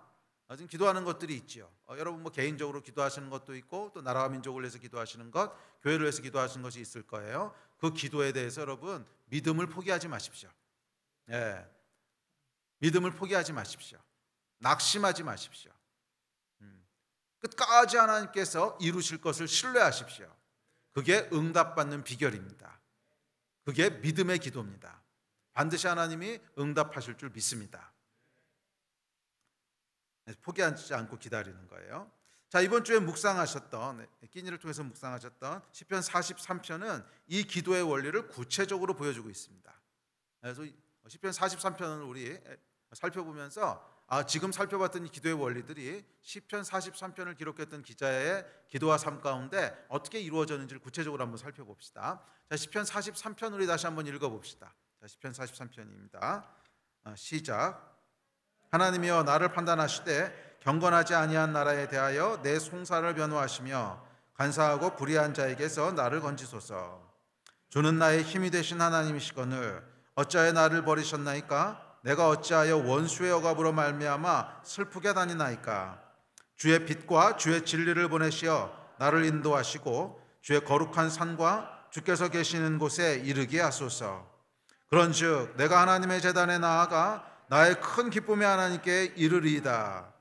지금 기도하는 것들이 있죠. 여러분 뭐 개인적으로 기도하시는 것도 있고, 또 나라와 민족을 위해서 기도하시는 것, 교회를 위해서 기도하시는 것이 있을 거예요. 그 기도에 대해서 여러분 믿음을 포기하지 마십시오. 예. 믿음을 포기하지 마십시오. 낙심하지 마십시오. 끝까지 하나님께서 이루실 것을 신뢰하십시오. 그게 응답받는 비결입니다. 그게 믿음의 기도입니다. 반드시 하나님이 응답하실 줄 믿습니다. 포기하지 않고 기다리는 거예요. 자, 이번 주에 묵상하셨던, 끼니를 통해서 묵상하셨던 시편 43편은 이 기도의 원리를 구체적으로 보여주고 있습니다. 그래서 시편 43편을 우리 살펴보면서 지금 살펴봤던 이 기도의 원리들이 시편 43편을 기록했던 기자의 기도와 삶 가운데 어떻게 이루어졌는지를 구체적으로 한번 살펴봅시다. 자, 시편 43편 우리 다시 한번 읽어봅시다. 자, 시편 43편입니다. 시작. 하나님이여 나를 판단하시되 경건하지 아니한 나라에 대하여 내 송사를 변호하시며 간사하고 불의한 자에게서 나를 건지소서. 주는 나의 힘이 되신 하나님이시거늘 어찌하여 나를 버리셨나이까? 내가 어찌하여 원수의 억압으로 말미암아 슬프게 다니나이까? 주의 빛과 주의 진리를 보내시어 나를 인도하시고 주의 거룩한 산과 주께서 계시는 곳에 이르게 하소서. 그런즉 내가 하나님의 제단에 나아가 나의 큰 기쁨의 하나님께 이르리이다.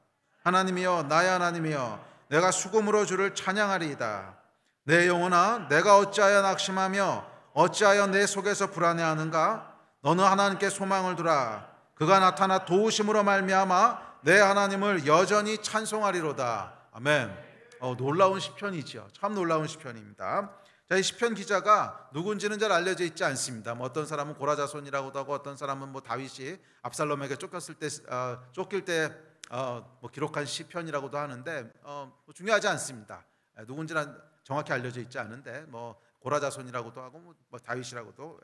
하나님이여 나의 하나님이여 내가 수금으로 주를 찬양하리이다. 내 영혼아 내가 어찌하여 낙심하며 어찌하여 내 속에서 불안해하는가? 너는 하나님께 소망을 두라. 그가 나타나 도우심으로 말미암아 내 하나님을 여전히 찬송하리로다. 아멘. 놀라운 시편이죠. 참 놀라운 시편입니다. 자, 이 시편 기자가 누군지는 잘 알려져 있지 않습니다. 어떤 사람은 고라자손이라고도 하고 어떤 사람은 다윗이 압살롬에게 쫓길 때 기록한 시편이라고도 하는데 중요하지 않습니다. 누군지는 정확히 알려져 있지 않은데 고라자손이라고도 하고 다윗이라고도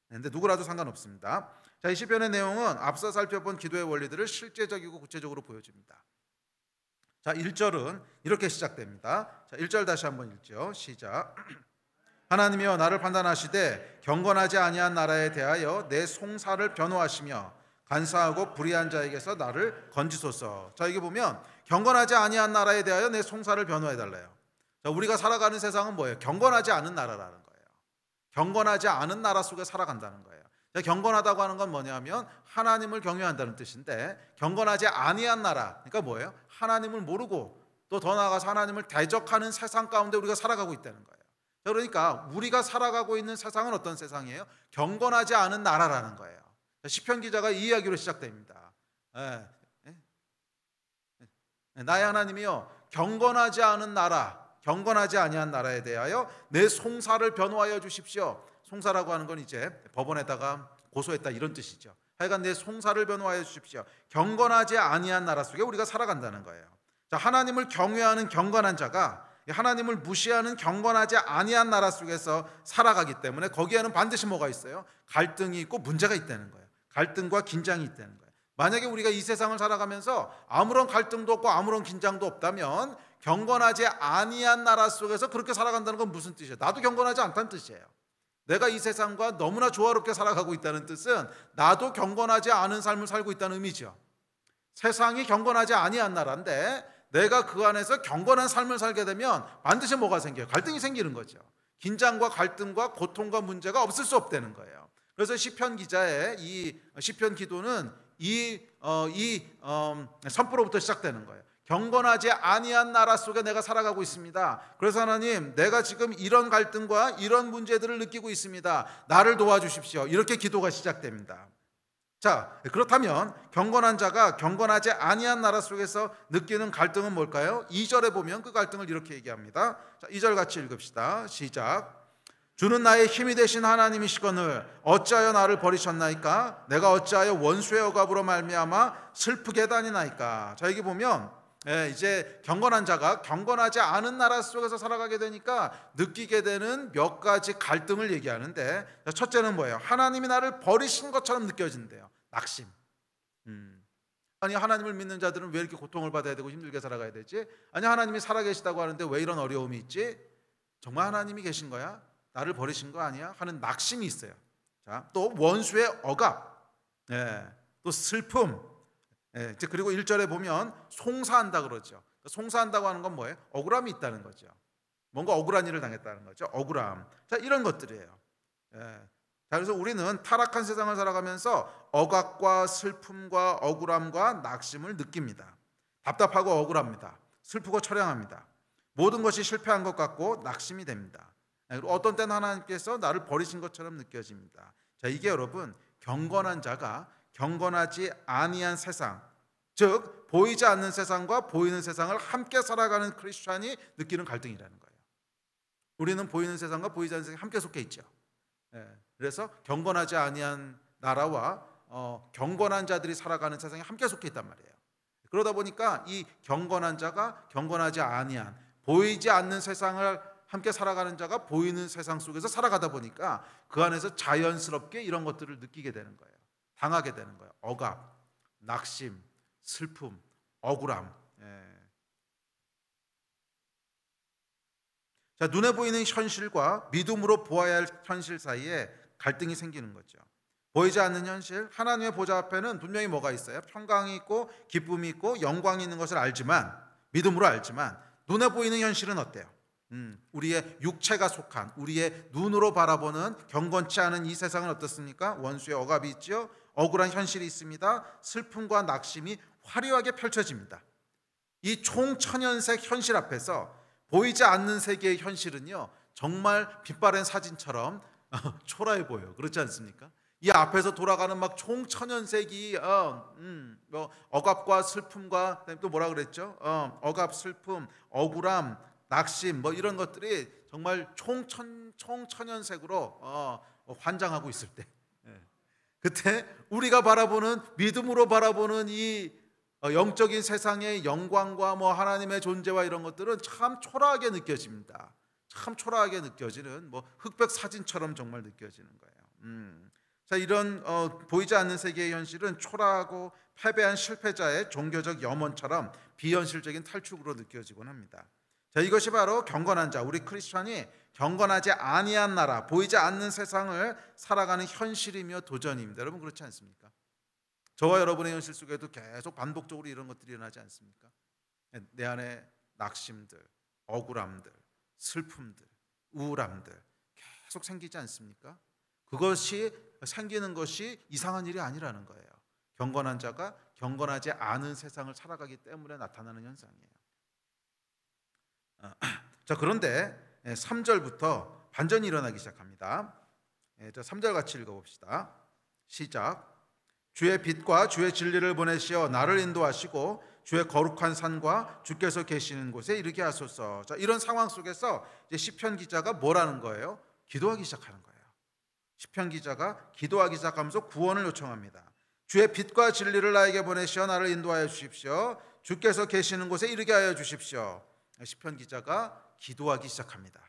근데 누구라도 상관없습니다. 자, 이 시편의 내용은 앞서 살펴본 기도의 원리들을 실제적이고 구체적으로 보여줍니다. 자, 1절은 이렇게 시작됩니다. 자, 1절 다시 한번 읽죠. 시작. 하나님이여 나를 판단하시되 경건하지 아니한 나라에 대하여 내 송사를 변호하시며 간사하고 불의한 자에게서 나를 건지소서. 자, 여기 보면 경건하지 아니한 나라에 대하여 내 송사를 변호해달래요. 자, 우리가 살아가는 세상은 뭐예요? 경건하지 않은 나라라는 거예요. 경건하지 않은 나라 속에 살아간다는 거예요. 자, 경건하다고 하는 건 뭐냐면 하나님을 경외한다는 뜻인데, 경건하지 아니한 나라, 그러니까 뭐예요? 하나님을 모르고 또 더 나아가서 하나님을 대적하는 세상 가운데 우리가 살아가고 있다는 거예요. 자, 그러니까 우리가 살아가고 있는 세상은 어떤 세상이에요? 경건하지 않은 나라라는 거예요. 자, 시편 기자가 이 이야기로 시작됩니다. 나의 하나님이여 경건하지 않은 나라, 경건하지 아니한 나라에 대하여 내 송사를 변호하여 주십시오. 송사라고 하는 건 이제 법원에다가 고소했다 이런 뜻이죠. 하여간 내 송사를 변호하여 주십시오. 경건하지 아니한 나라 속에 우리가 살아간다는 거예요. 자, 하나님을 경외하는 경건한 자가 하나님을 무시하는 경건하지 아니한 나라 속에서 살아가기 때문에 거기에는 반드시 뭐가 있어요? 갈등이 있고 문제가 있다는 거예요. 갈등과 긴장이 있다는 거예요. 만약에 우리가 이 세상을 살아가면서 아무런 갈등도 없고 아무런 긴장도 없다면 경건하지 아니한 나라 속에서 그렇게 살아간다는 건 무슨 뜻이에요? 나도 경건하지 않다는 뜻이에요. 내가 이 세상과 너무나 조화롭게 살아가고 있다는 뜻은 나도 경건하지 않은 삶을 살고 있다는 의미죠. 세상이 경건하지 아니한 나라인데 내가 그 안에서 경건한 삶을 살게 되면 반드시 뭐가 생겨요? 갈등이 생기는 거죠. 긴장과 갈등과 고통과 문제가 없을 수 없다는 거예요. 그래서 시편 기자의 이 시편 기도는 이 선포로부터 시작되는 거예요. 경건하지 아니한 나라 속에 내가 살아가고 있습니다. 그래서 하나님, 내가 지금 이런 갈등과 이런 문제들을 느끼고 있습니다. 나를 도와주십시오. 이렇게 기도가 시작됩니다. 자, 그렇다면 경건한 자가 경건하지 아니한 나라 속에서 느끼는 갈등은 뭘까요? 2절에 보면 그 갈등을 이렇게 얘기합니다. 자, 2절 같이 읽읍시다. 시작. 주는 나의 힘이 되신 하나님이시거늘 어찌하여 나를 버리셨나이까? 내가 어찌하여 원수의 억압으로 말미암아 슬프게 다니나이까? 자, 여기 보면 이제 경건한 자가 경건하지 않은 나라 속에서 살아가게 되니까 느끼게 되는 몇 가지 갈등을 얘기하는데, 첫째는 뭐예요? 하나님이 나를 버리신 것처럼 느껴진대요. 낙심. 아니, 하나님을 믿는 자들은 왜 이렇게 고통을 받아야 되고 힘들게 살아가야 되지? 아니, 하나님이 살아계시다고 하는데 왜 이런 어려움이 있지? 정말 하나님이 계신 거야? 나를 버리신 거 아니야? 하는 낙심이 있어요. 자, 또 원수의 억압, 또 슬픔, 그리고 1절에 보면 송사한다 그러죠. 송사한다고 하는 건 뭐예요? 억울함이 있다는 거죠. 뭔가 억울한 일을 당했다는 거죠. 억울함. 자, 이런 것들이에요. 자, 그래서 우리는 타락한 세상을 살아가면서 억압과 슬픔과 억울함과 낙심을 느낍니다. 답답하고 억울합니다. 슬프고 처량합니다. 모든 것이 실패한 것 같고 낙심이 됩니다. 그리고 어떤 때는 하나님께서 나를 버리신 것처럼 느껴집니다. 자, 이게 여러분 경건한 자가 경건하지 아니한 세상, 즉 보이지 않는 세상과 보이는 세상을 함께 살아가는 크리스찬이 느끼는 갈등이라는 거예요. 우리는 보이는 세상과 보이지 않는 세상에 함께 속해 있죠. 그래서 경건하지 아니한 나라와 경건한 자들이 살아가는 세상에 함께 속해 있단 말이에요. 그러다 보니까 이 경건한 자가 경건하지 아니한 보이지 않는 세상을 함께 살아가는 자가 보이는 세상 속에서 살아가다 보니까 그 안에서 자연스럽게 이런 것들을 느끼게 되는 거예요. 당하게 되는 거예요. 억압, 낙심, 슬픔, 억울함. 자, 눈에 보이는 현실과 믿음으로 보아야 할 현실 사이에 갈등이 생기는 거죠. 보이지 않는 현실, 하나님의 보좌 앞에는 분명히 뭐가 있어요? 평강이 있고 기쁨이 있고 영광이 있는 것을 알지만, 믿음으로 알지만 눈에 보이는 현실은 어때요? 우리의 육체가 속한, 우리의 눈으로 바라보는 경건치 않은 이 세상은 어떻습니까? 원수의 억압이 있죠. 억울한 현실이 있습니다. 슬픔과 낙심이 화려하게 펼쳐집니다. 이 총천연색 현실 앞에서 보이지 않는 세계의 현실은요, 정말 빛바랜 사진처럼 초라해 보여요. 그렇지 않습니까? 이 앞에서 돌아가는 막 총천연색이 뭐 억압과 슬픔과 또 뭐라 그랬죠? 억압, 슬픔, 억울함, 낙심 뭐 이런 것들이 정말 총천연색으로 환장하고 있을 때, 그때 우리가 바라보는, 믿음으로 바라보는 이 영적인 세상의 영광과 뭐 하나님의 존재와 이런 것들은 참 초라하게 느껴집니다. 참 초라하게 느껴지는 뭐 흑백 사진처럼 정말 느껴지는 거예요. 자, 이런 보이지 않는 세계의 현실은 초라하고 패배한 실패자의 종교적 염원처럼 비현실적인 탈출구로 느껴지곤 합니다. 자, 이것이 바로 경건한 자, 우리 크리스천이 경건하지 아니한 나라, 보이지 않는 세상을 살아가는 현실이며 도전입니다. 여러분 그렇지 않습니까? 저와 여러분의 현실 속에도 계속 반복적으로 이런 것들이 일어나지 않습니까? 내 안에 낙심들, 억울함들, 슬픔들, 우울함들 계속 생기지 않습니까? 그것이 생기는 것이 이상한 일이 아니라는 거예요. 경건한 자가 경건하지 않은 세상을 살아가기 때문에 나타나는 현상이에요. 자, 그런데 3절부터 반전이 일어나기 시작합니다. 3절 같이 읽어봅시다. 시작. 주의 빛과 주의 진리를 보내시어 나를 인도하시고 주의 거룩한 산과 주께서 계시는 곳에 이르게 하소서. 자, 이런 상황 속에서 이제 시편 기자가 뭐라는 거예요? 기도하기 시작하는 거예요. 시편 기자가 기도하기 시작하면서 구원을 요청합니다. 주의 빛과 진리를 나에게 보내시어 나를 인도하여 주십시오. 주께서 계시는 곳에 이르게 하여 주십시오. 시편 기자가 기도하기 시작합니다.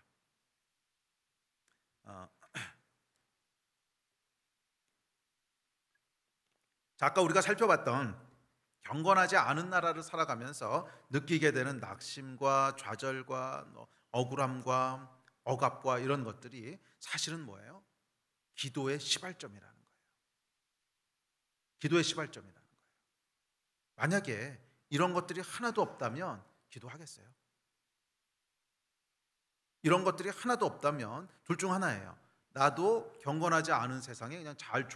자, 아까 우리가 살펴봤던 경건하지 않은 나라를 살아가면서 느끼게 되는 낙심과 좌절과 억울함과 억압과 이런 것들이 사실은 뭐예요? 기도의 시발점이라는 거예요. 기도의 시발점이라는 거예요. 만약에 이런 것들이 하나도 없다면 기도하겠어요? 이런 것들이 하나도 없다면 둘 중 하나예요. 나도 경건하지 않은 세상에 그냥 잘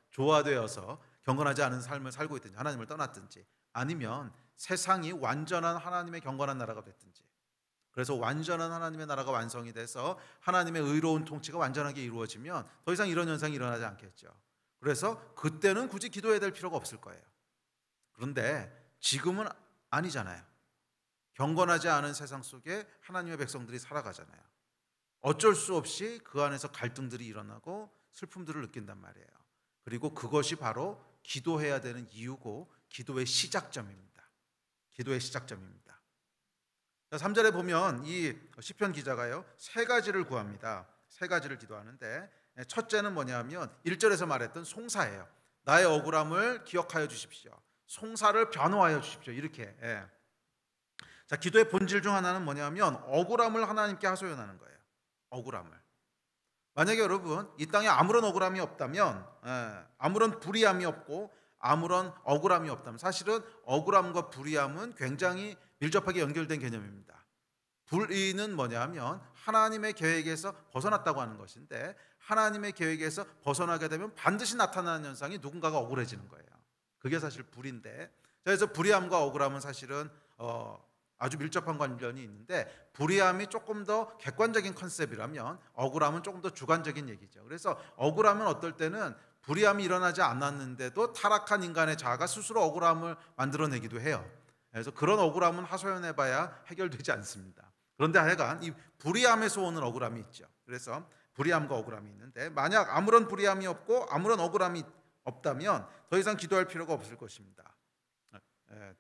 조화되어서 경건하지 않은 삶을 살고 있든지 하나님을 떠났든지, 아니면 세상이 완전한 하나님의 경건한 나라가 됐든지, 그래서 완전한 하나님의 나라가 완성이 돼서 하나님의 의로운 통치가 완전하게 이루어지면 더 이상 이런 현상이 일어나지 않겠죠. 그래서 그때는 굳이 기도해야 될 필요가 없을 거예요. 그런데 지금은 아니잖아요. 경건하지 않은 세상 속에 하나님의 백성들이 살아가잖아요. 어쩔 수 없이 그 안에서 갈등들이 일어나고 슬픔들을 느낀단 말이에요. 그리고 그것이 바로 기도해야 되는 이유고 기도의 시작점입니다. 기도의 시작점입니다. 3절에 보면 이 시편 기자가요, 세 가지를 구합니다. 세 가지를 기도하는데, 첫째는 뭐냐면 1절에서 말했던 송사예요. 나의 억울함을 기억하여 주십시오. 송사를 변호하여 주십시오. 이렇게. 자, 기도의 본질 중 하나는 뭐냐면 억울함을 하나님께 하소연하는 거예요. 억울함을. 만약에 여러분 이 땅에 아무런 억울함이 없다면, 아무런 불의함이 없고 아무런 억울함이 없다면, 사실은 억울함과 불의함은 굉장히 밀접하게 연결된 개념입니다. 불의는 뭐냐면 하나님의 계획에서 벗어났다고 하는 것인데, 하나님의 계획에서 벗어나게 되면 반드시 나타나는 현상이 누군가가 억울해지는 거예요. 그게 사실 불인데, 그래서 불의함과 억울함은 사실은 아주 밀접한 관련이 있는데, 불의함이 조금 더 객관적인 컨셉이라면 억울함은 조금 더 주관적인 얘기죠. 그래서 억울함은 어떨 때는 불의함이 일어나지 않았는데도 타락한 인간의 자아가 스스로 억울함을 만들어내기도 해요. 그래서 그런 억울함은 하소연해봐야 해결되지 않습니다. 그런데 하여간 이 불의함에서 오는 억울함이 있죠. 그래서 불의함과 억울함이 있는데, 만약 아무런 불의함이 없고 아무런 억울함이 없다면 더 이상 기도할 필요가 없을 것입니다.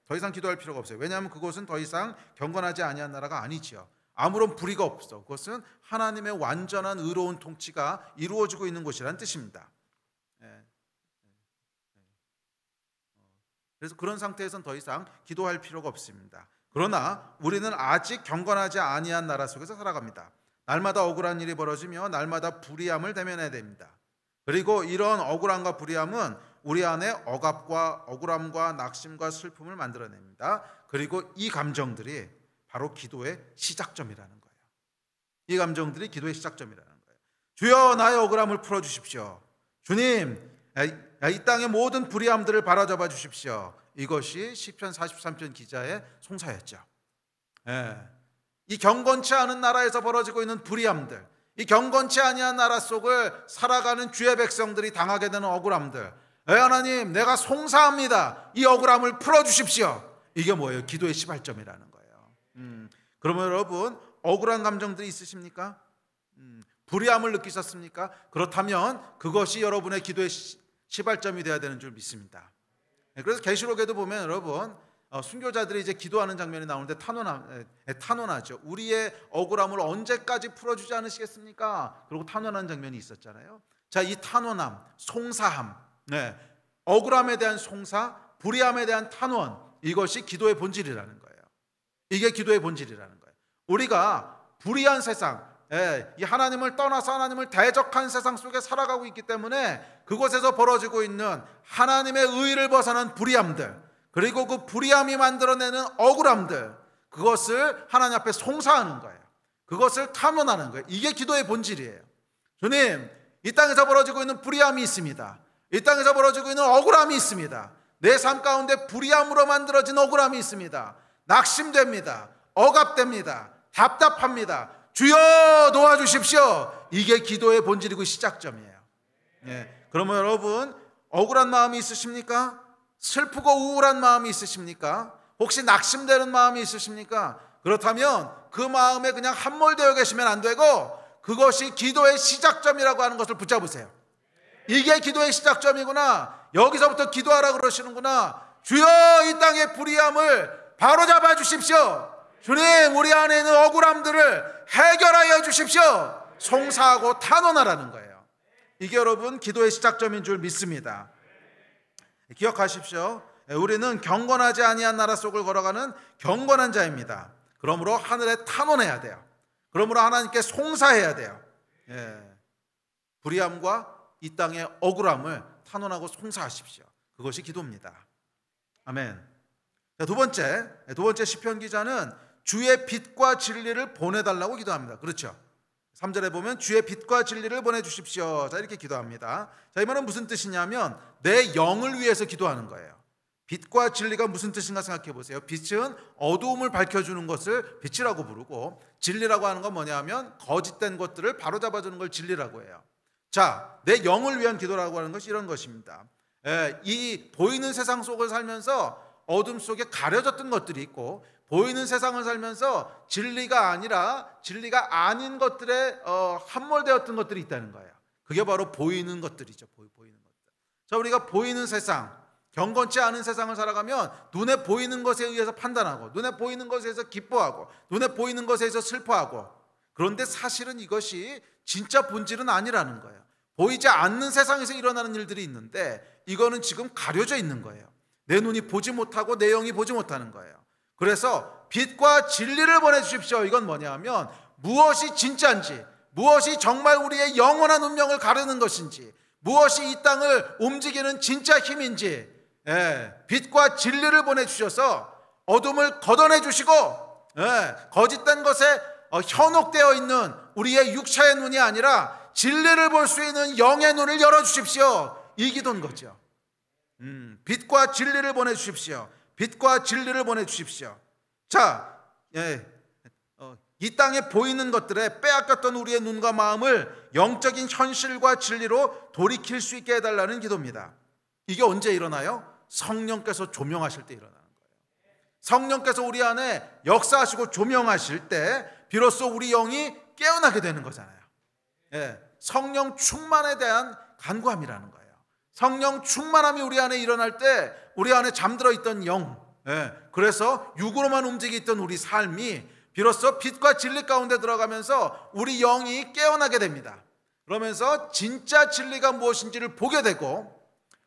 더 이상 기도할 필요가 없어요. 왜냐하면 그곳은 더 이상 경건하지 아니한 나라가 아니지요. 아무런 불의가 없어. 그것은 하나님의 완전한 의로운 통치가 이루어지고 있는 곳이라는 뜻입니다. 그래서 그런 상태에서는 더 이상 기도할 필요가 없습니다. 그러나 우리는 아직 경건하지 아니한 나라 속에서 살아갑니다. 날마다 억울한 일이 벌어지며 날마다 불의함을 대면해야 됩니다. 그리고 이런 억울함과 불의함은 우리 안에 억압과 억울함과 낙심과 슬픔을 만들어냅니다. 그리고 이 감정들이 바로 기도의 시작점이라는 거예요. 이 감정들이 기도의 시작점이라는 거예요. 주여, 나의 억울함을 풀어주십시오. 주님, 이 땅의 모든 불의함들을 바로잡아 주십시오. 이것이 시편 43편 기자의 송사였죠. 이 경건치 않은 나라에서 벌어지고 있는 불의함들, 이 경건치 아니한 나라 속을 살아가는 주의 백성들이 당하게 되는 억울함들, 하나님, 내가 송사합니다. 이 억울함을 풀어주십시오. 이게 뭐예요? 기도의 시발점이라는 거예요. 그러면 여러분, 억울한 감정들이 있으십니까? 불의함을 느끼셨습니까? 그렇다면 그것이 여러분의 기도의 시발점이 되어야 되는 줄 믿습니다. 그래서 계시록에도 보면 여러분, 순교자들이 이제 기도하는 장면이 나오는데 탄원하죠. 우리의 억울함을 언제까지 풀어주지 않으시겠습니까? 그리고 탄원하는 장면이 있었잖아요. 자, 이 탄원함, 송사함, 억울함에 대한 송사, 불의함에 대한 탄원, 이것이 기도의 본질이라는 거예요. 이게 기도의 본질이라는 거예요. 우리가 불의한 세상, 이 하나님을 떠나서 하나님을 대적한 세상 속에 살아가고 있기 때문에 그곳에서 벌어지고 있는 하나님의 의의를 벗어난 불의함들, 그리고 그 불의함이 만들어내는 억울함들, 그것을 하나님 앞에 송사하는 거예요. 그것을 탄원하는 거예요. 이게 기도의 본질이에요. 주님, 이 땅에서 벌어지고 있는 불의함이 있습니다. 이 땅에서 벌어지고 있는 억울함이 있습니다. 내 삶 가운데 불의함으로 만들어진 억울함이 있습니다. 낙심됩니다. 억압됩니다. 답답합니다. 주여, 도와주십시오. 이게 기도의 본질이고 시작점이에요. 그러면 여러분, 억울한 마음이 있으십니까? 슬프고 우울한 마음이 있으십니까? 혹시 낙심되는 마음이 있으십니까? 그렇다면 그 마음에 그냥 함몰되어 계시면 안 되고, 그것이 기도의 시작점이라고 하는 것을 붙잡으세요. 이게 기도의 시작점이구나, 여기서부터 기도하라 그러시는구나. 주여, 이 땅의 불의함을 바로잡아 주십시오. 주님, 우리 안에 있는 억울함들을 해결하여 주십시오. 송사하고 탄원하라는 거예요. 이게 여러분 기도의 시작점인 줄 믿습니다. 기억하십시오. 우리는 경건하지 아니한 나라 속을 걸어가는 경건한 자입니다. 그러므로 하늘에 탄원해야 돼요. 그러므로 하나님께 송사해야 돼요. 불의함과 이 땅의 억울함을 탄원하고 송사하십시오. 그것이 기도입니다. 아멘. 자, 두 번째 시편 기자는 주의 빛과 진리를 보내달라고 기도합니다. 그렇죠? 3절에 보면 주의 빛과 진리를 보내주십시오. 자, 이렇게 기도합니다. 자, 이 말은 무슨 뜻이냐면 내 영을 위해서 기도하는 거예요. 빛과 진리가 무슨 뜻인가 생각해 보세요. 빛은 어두움을 밝혀주는 것을 빛이라고 부르고, 진리라고 하는 건 뭐냐면 거짓된 것들을 바로잡아주는 걸 진리라고 해요. 자, 내 영을 위한 기도라고 하는 것이 이런 것입니다. 이 보이는 세상 속을 살면서 어둠 속에 가려졌던 것들이 있고, 보이는 세상을 살면서 진리가 아닌 것들에 함몰되었던 것들이 있다는 거예요. 그게 바로 보이는 것들이죠. 보이는 것들. 자, 우리가 보이는 세상, 경건치 않은 세상을 살아가면 눈에 보이는 것에 의해서 판단하고, 눈에 보이는 것에 의해서 기뻐하고, 눈에 보이는 것에 의해서 슬퍼하고, 그런데 사실은 이것이 진짜 본질은 아니라는 거예요. 보이지 않는 세상에서 일어나는 일들이 있는데 이거는 지금 가려져 있는 거예요. 내 눈이 보지 못하고 내 영이 보지 못하는 거예요. 그래서 빛과 진리를 보내주십시오. 이건 뭐냐면 무엇이 진짜인지, 무엇이 정말 우리의 영원한 운명을 가르는 것인지, 무엇이 이 땅을 움직이는 진짜 힘인지, 빛과 진리를 보내주셔서 어둠을 걷어내 주시고 거짓된 것에 현혹되어 있는 우리의 육체의 눈이 아니라 진리를 볼 수 있는 영의 눈을 열어주십시오. 이 기도인 거죠. 빛과 진리를 보내주십시오. 빛과 진리를 보내주십시오. 자, 이 땅에 보이는 것들에 빼앗겼던 우리의 눈과 마음을 영적인 현실과 진리로 돌이킬 수 있게 해달라는 기도입니다. 이게 언제 일어나요? 성령께서 조명하실 때 일어나는 거예요. 성령께서 우리 안에 역사하시고 조명하실 때 비로소 우리 영이 깨어나게 되는 거잖아요. 성령 충만에 대한 간구함이라는 거예요. 성령 충만함이 우리 안에 일어날 때 우리 안에 잠들어 있던 영, 그래서 육으로만 움직이던 우리 삶이 비로소 빛과 진리 가운데 들어가면서 우리 영이 깨어나게 됩니다. 그러면서 진짜 진리가 무엇인지를 보게 되고,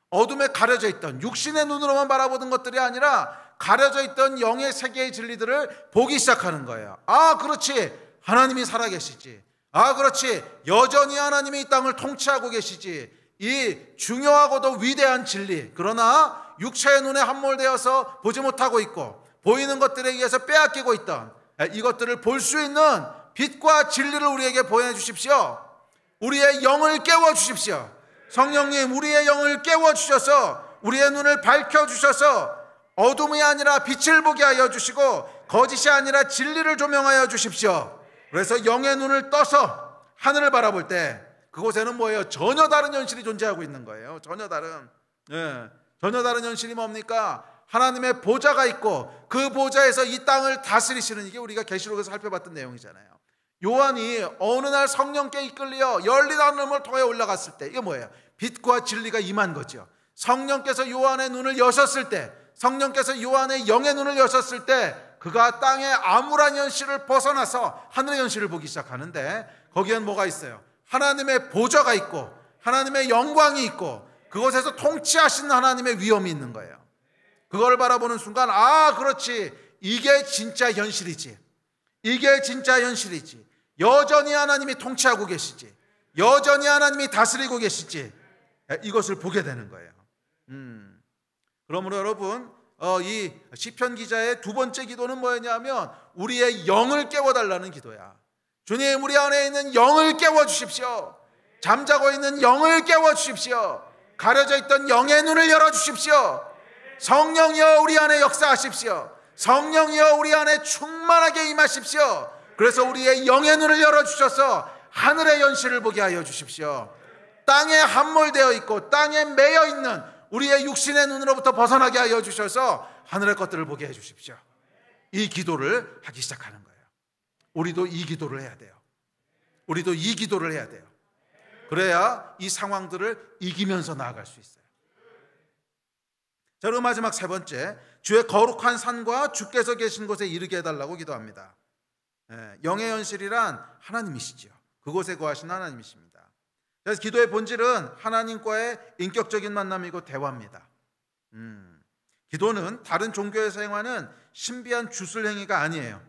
어둠에 가려져 있던 육신의 눈으로만 바라보던 것들이 아니라 가려져 있던 영의 세계의 진리들을 보기 시작하는 거예요. 아, 그렇지, 하나님이 살아계시지. 아, 그렇지, 여전히 하나님이 이 땅을 통치하고 계시지. 이 중요하고도 위대한 진리, 그러나 육체의 눈에 함몰되어서 보지 못하고 있고 보이는 것들에 의해서 빼앗기고 있던 이것들을 볼 수 있는 빛과 진리를 우리에게 보여주십시오. 우리의 영을 깨워주십시오. 성령님, 우리의 영을 깨워주셔서 우리의 눈을 밝혀주셔서 어둠이 아니라 빛을 보게 하여 주시고 거짓이 아니라 진리를 조명하여 주십시오. 그래서 영의 눈을 떠서 하늘을 바라볼 때 그곳에는 뭐예요? 전혀 다른 현실이 존재하고 있는 거예요. 전혀 다른 현실이 뭡니까? 하나님의 보좌가 있고 그 보좌에서 이 땅을 다스리시는, 이게 우리가 계시록에서 살펴봤던 내용이잖아요. 요한이 어느 날 성령께 이끌려 열린 하늘을 통해 올라갔을 때 이게 뭐예요? 빛과 진리가 임한 거죠. 성령께서 요한의 눈을 여셨을 때, 성령께서 요한의 영의 눈을 여셨을 때 그가 땅의 암울한 현실을 벗어나서 하늘의 현실을 보기 시작하는데, 거기엔 뭐가 있어요? 하나님의 보좌가 있고 하나님의 영광이 있고 그곳에서 통치하시는 하나님의 위엄이 있는 거예요. 그걸 바라보는 순간, 아, 그렇지, 이게 진짜 현실이지. 이게 진짜 현실이지. 여전히 하나님이 통치하고 계시지. 여전히 하나님이 다스리고 계시지. 이것을 보게 되는 거예요. 그러므로 여러분, 이 시편 기자의 두 번째 기도는 뭐였냐면 우리의 영을 깨워달라는 기도야. 주님, 우리 안에 있는 영을 깨워주십시오. 잠자고 있는 영을 깨워주십시오. 가려져 있던 영의 눈을 열어주십시오. 성령이여, 우리 안에 역사하십시오. 성령이여, 우리 안에 충만하게 임하십시오. 그래서 우리의 영의 눈을 열어주셔서 하늘의 현실을 보게 하여 주십시오. 땅에 함몰되어 있고 땅에 매여 있는 우리의 육신의 눈으로부터 벗어나게 하여 주셔서 하늘의 것들을 보게 해 주십시오. 이 기도를 하기 시작하는 거예요. 우리도 이 기도를 해야 돼요. 우리도 이 기도를 해야 돼요. 그래야 이 상황들을 이기면서 나아갈 수 있어요. 자, 그리고 마지막 세 번째, 주의 거룩한 산과 주께서 계신 곳에 이르게 해달라고 기도합니다. 영의 현실이란 하나님이시죠. 그곳에 거하신 하나님이십니다. 그래서 기도의 본질은 하나님과의 인격적인 만남이고 대화입니다. 기도는 다른 종교에서 행하는 신비한 주술 행위가 아니에요.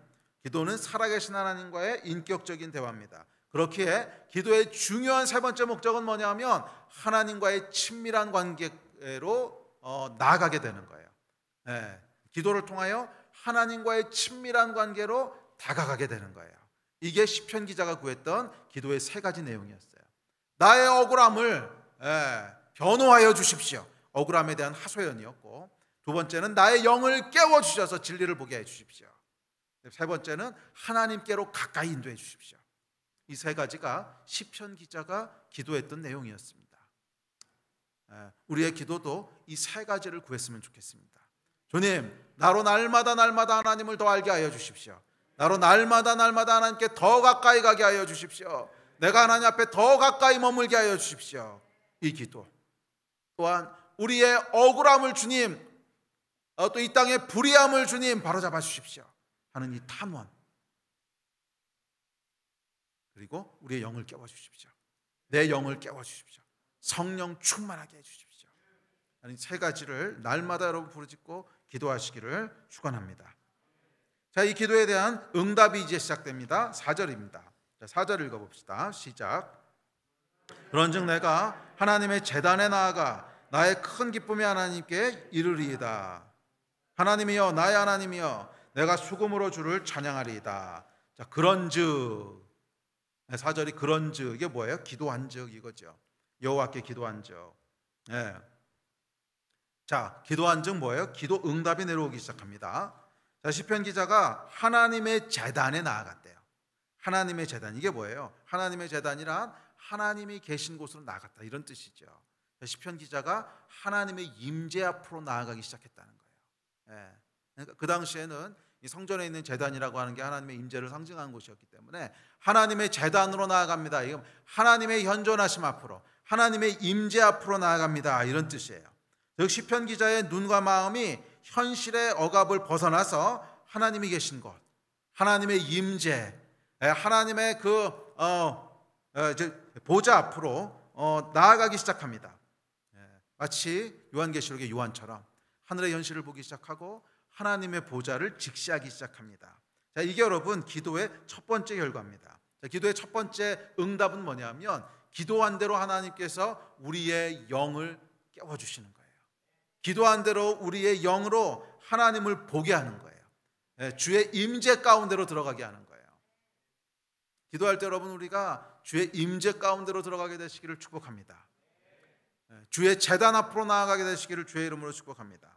기도는 살아계신 하나님과의 인격적인 대화입니다. 그렇기에 기도의 중요한 세 번째 목적은 뭐냐면 하나님과의 친밀한 관계로 나아가게 되는 거예요. 기도를 통하여 하나님과의 친밀한 관계로 다가가게 되는 거예요. 이게 시편 기자가 구했던 기도의 세 가지 내용이었어요. 나의 억울함을 변호하여 주십시오. 억울함에 대한 하소연이었고, 두 번째는 나의 영을 깨워주셔서 진리를 보게 해주십시오. 세 번째는 하나님께로 가까이 인도해 주십시오. 이 세 가지가 시편 기자가 기도했던 내용이었습니다. 우리의 기도도 이 세 가지를 구했으면 좋겠습니다. 주님, 나로 날마다 하나님을 더 알게 하여 주십시오. 나로 날마다 하나님께 더 가까이 가게 하여 주십시오. 내가 하나님 앞에 더 가까이 머물게 하여 주십시오. 이 기도 또한 우리의 억울함을 주님, 또 이 땅의 불의함을 주님 바로잡아 주십시오 하는 이 탐원, 그리고 우리의 영을 깨워주십시오. 내 영을 깨워주십시오. 성령 충만하게 해주십시오. 하는 세 가지를 날마다 여러분 부르짖고 기도하시기를 축원합니다. 자, 이 기도에 대한 응답이 이제 시작됩니다. 4절입니다. 자, 4절 읽어봅시다. 시작. 그런즉 내가 하나님의 제단에 나아가 나의 큰 기쁨의 하나님께 이르리이다. 하나님이여, 나의 하나님이여, 내가 수금으로 주를 찬양하리이다. 자, 그런즉 4절이 그런즉 이게 뭐예요? 기도한즉 이거죠. 여호와께 기도한즉. 예. 자, 기도한즉 뭐예요? 기도 응답이 내려오기 시작합니다. 자, 시편 기자가 하나님의 제단에 나아갔대요. 하나님의 제단 이게 뭐예요? 하나님의 제단이란 하나님이 계신 곳으로 나아갔다 이런 뜻이죠. 시편 기자가 하나님의 임재 앞으로 나아가기 시작했다는 거예요. 예. 그러니까 그 당시에는 이 성전에 있는 제단이라고 하는 게 하나님의 임재를 상징하는 곳이었기 때문에 하나님의 제단으로 나아갑니다. 이건 하나님의 현존하심 앞으로, 하나님의 임재 앞으로 나아갑니다 이런 뜻이에요. 즉 시편 기자의 눈과 마음이 현실의 억압을 벗어나서 하나님이 계신 곳, 하나님의 임재, 하나님의 보좌 앞으로 나아가기 시작합니다. 마치 요한계시록의 요한처럼 하늘의 현실을 보기 시작하고 하나님의 보좌를 직시하기 시작합니다. 자, 이게 여러분 기도의 첫 번째 결과입니다. 자, 기도의 첫 번째 응답은 뭐냐면 기도한 대로 하나님께서 우리의 영을 깨워주시는 거예요. 기도한 대로 우리의 영으로 하나님을 보게 하는 거예요. 주의 임재 가운데로 들어가게 하는 거예요. 기도할 때 여러분 우리가 주의 임재 가운데로 들어가게 되시기를 축복합니다. 주의 제단 앞으로 나아가게 되시기를 주의 이름으로 축복합니다.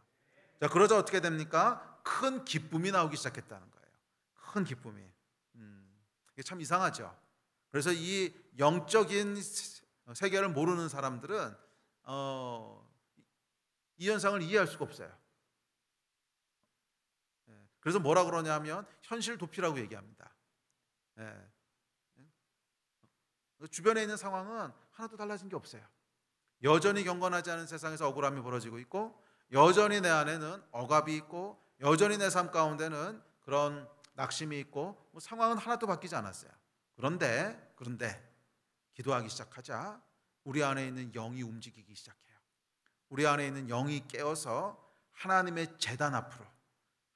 자, 그러자 어떻게 됩니까? 큰 기쁨이 나오기 시작했다는 거예요. 큰 기쁨이. 이게 참 이상하죠. 그래서 이 영적인 세계를 모르는 사람들은 이 현상을 이해할 수가 없어요. 그래서 뭐라 그러냐면 현실 도피라고 얘기합니다. 주변에 있는 상황은 하나도 달라진 게 없어요. 여전히 경건하지 않은 세상에서 억울함이 벌어지고 있고, 여전히 내 안에는 억압이 있고, 여전히 내 삶 가운데는 그런 낙심이 있고, 상황은 하나도 바뀌지 않았어요. 그런데 기도하기 시작하자 우리 안에 있는 영이 움직이기 시작해요. 우리 안에 있는 영이 깨어서 하나님의 제단 앞으로,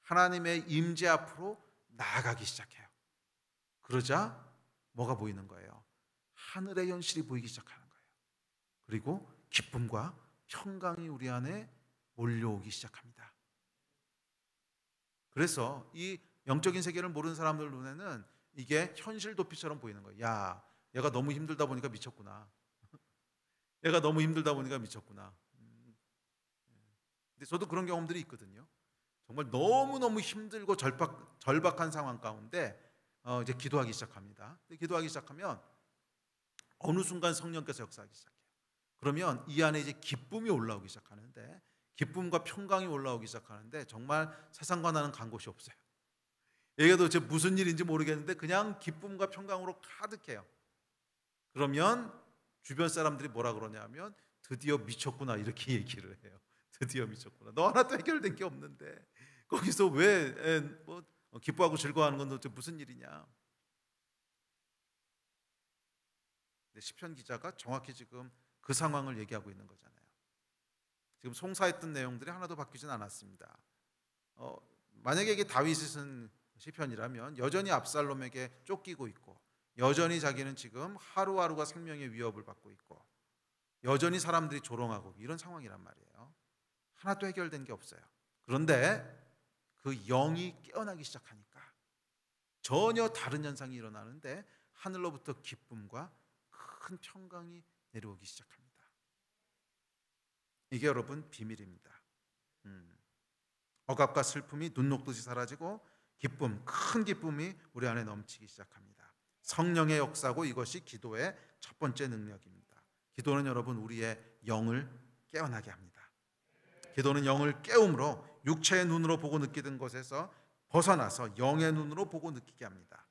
하나님의 임재 앞으로 나아가기 시작해요. 그러자 뭐가 보이는 거예요? 하늘의 현실이 보이기 시작하는 거예요. 그리고 기쁨과 평강이 우리 안에 몰려오기 시작합니다. 그래서 이 영적인 세계를 모르는 사람들 눈에는 이게 현실 도피처럼 보이는 거예요. 야, 얘가 너무 힘들다 보니까 미쳤구나. 얘가 너무 힘들다 보니까 미쳤구나. 근데 저도 그런 경험들이 있거든요. 정말 너무너무 힘들고 절박한 상황 가운데 이제 기도하기 시작합니다. 기도하기 시작하면 어느 순간 성령께서 역사하기 시작해요. 그러면 이 안에 이제 기쁨이 올라오기 시작하는데, 기쁨과 평강이 올라오기 시작하는데 정말 세상과 나는 간 곳이 없어요. 이게 도대체 무슨 일인지 모르겠는데 그냥 기쁨과 평강으로 가득해요. 그러면 주변 사람들이 뭐라 그러냐면 드디어 미쳤구나 이렇게 얘기를 해요. 드디어 미쳤구나. 너 하나도 해결된 게 없는데 거기서 왜 기뻐하고 즐거워하는 건 도대체 무슨 일이냐. 근데 시편 기자가 정확히 지금 그 상황을 얘기하고 있는 거잖아요. 지금 송사했던 내용들이 하나도 바뀌진 않았습니다. 만약에 이게 다윗이 쓴 시편이라면 여전히 압살롬에게 쫓기고 있고, 여전히 자기는 지금 하루하루가 생명의 위협을 받고 있고, 여전히 사람들이 조롱하고 이런 상황이란 말이에요. 하나도 해결된 게 없어요. 그런데 그 영이 깨어나기 시작하니까 전혀 다른 현상이 일어나는데 하늘로부터 기쁨과 큰 평강이 내려오기 시작합니다. 이게 여러분 비밀입니다. 억압과 슬픔이 눈 녹듯이 사라지고 기쁨, 큰 기쁨이 우리 안에 넘치기 시작합니다. 성령의 역사고 이것이 기도의 첫 번째 능력입니다. 기도는 여러분 우리의 영을 깨어나게 합니다. 기도는 영을 깨움으로 육체의 눈으로 보고 느끼던 것에서 벗어나서 영의 눈으로 보고 느끼게 합니다.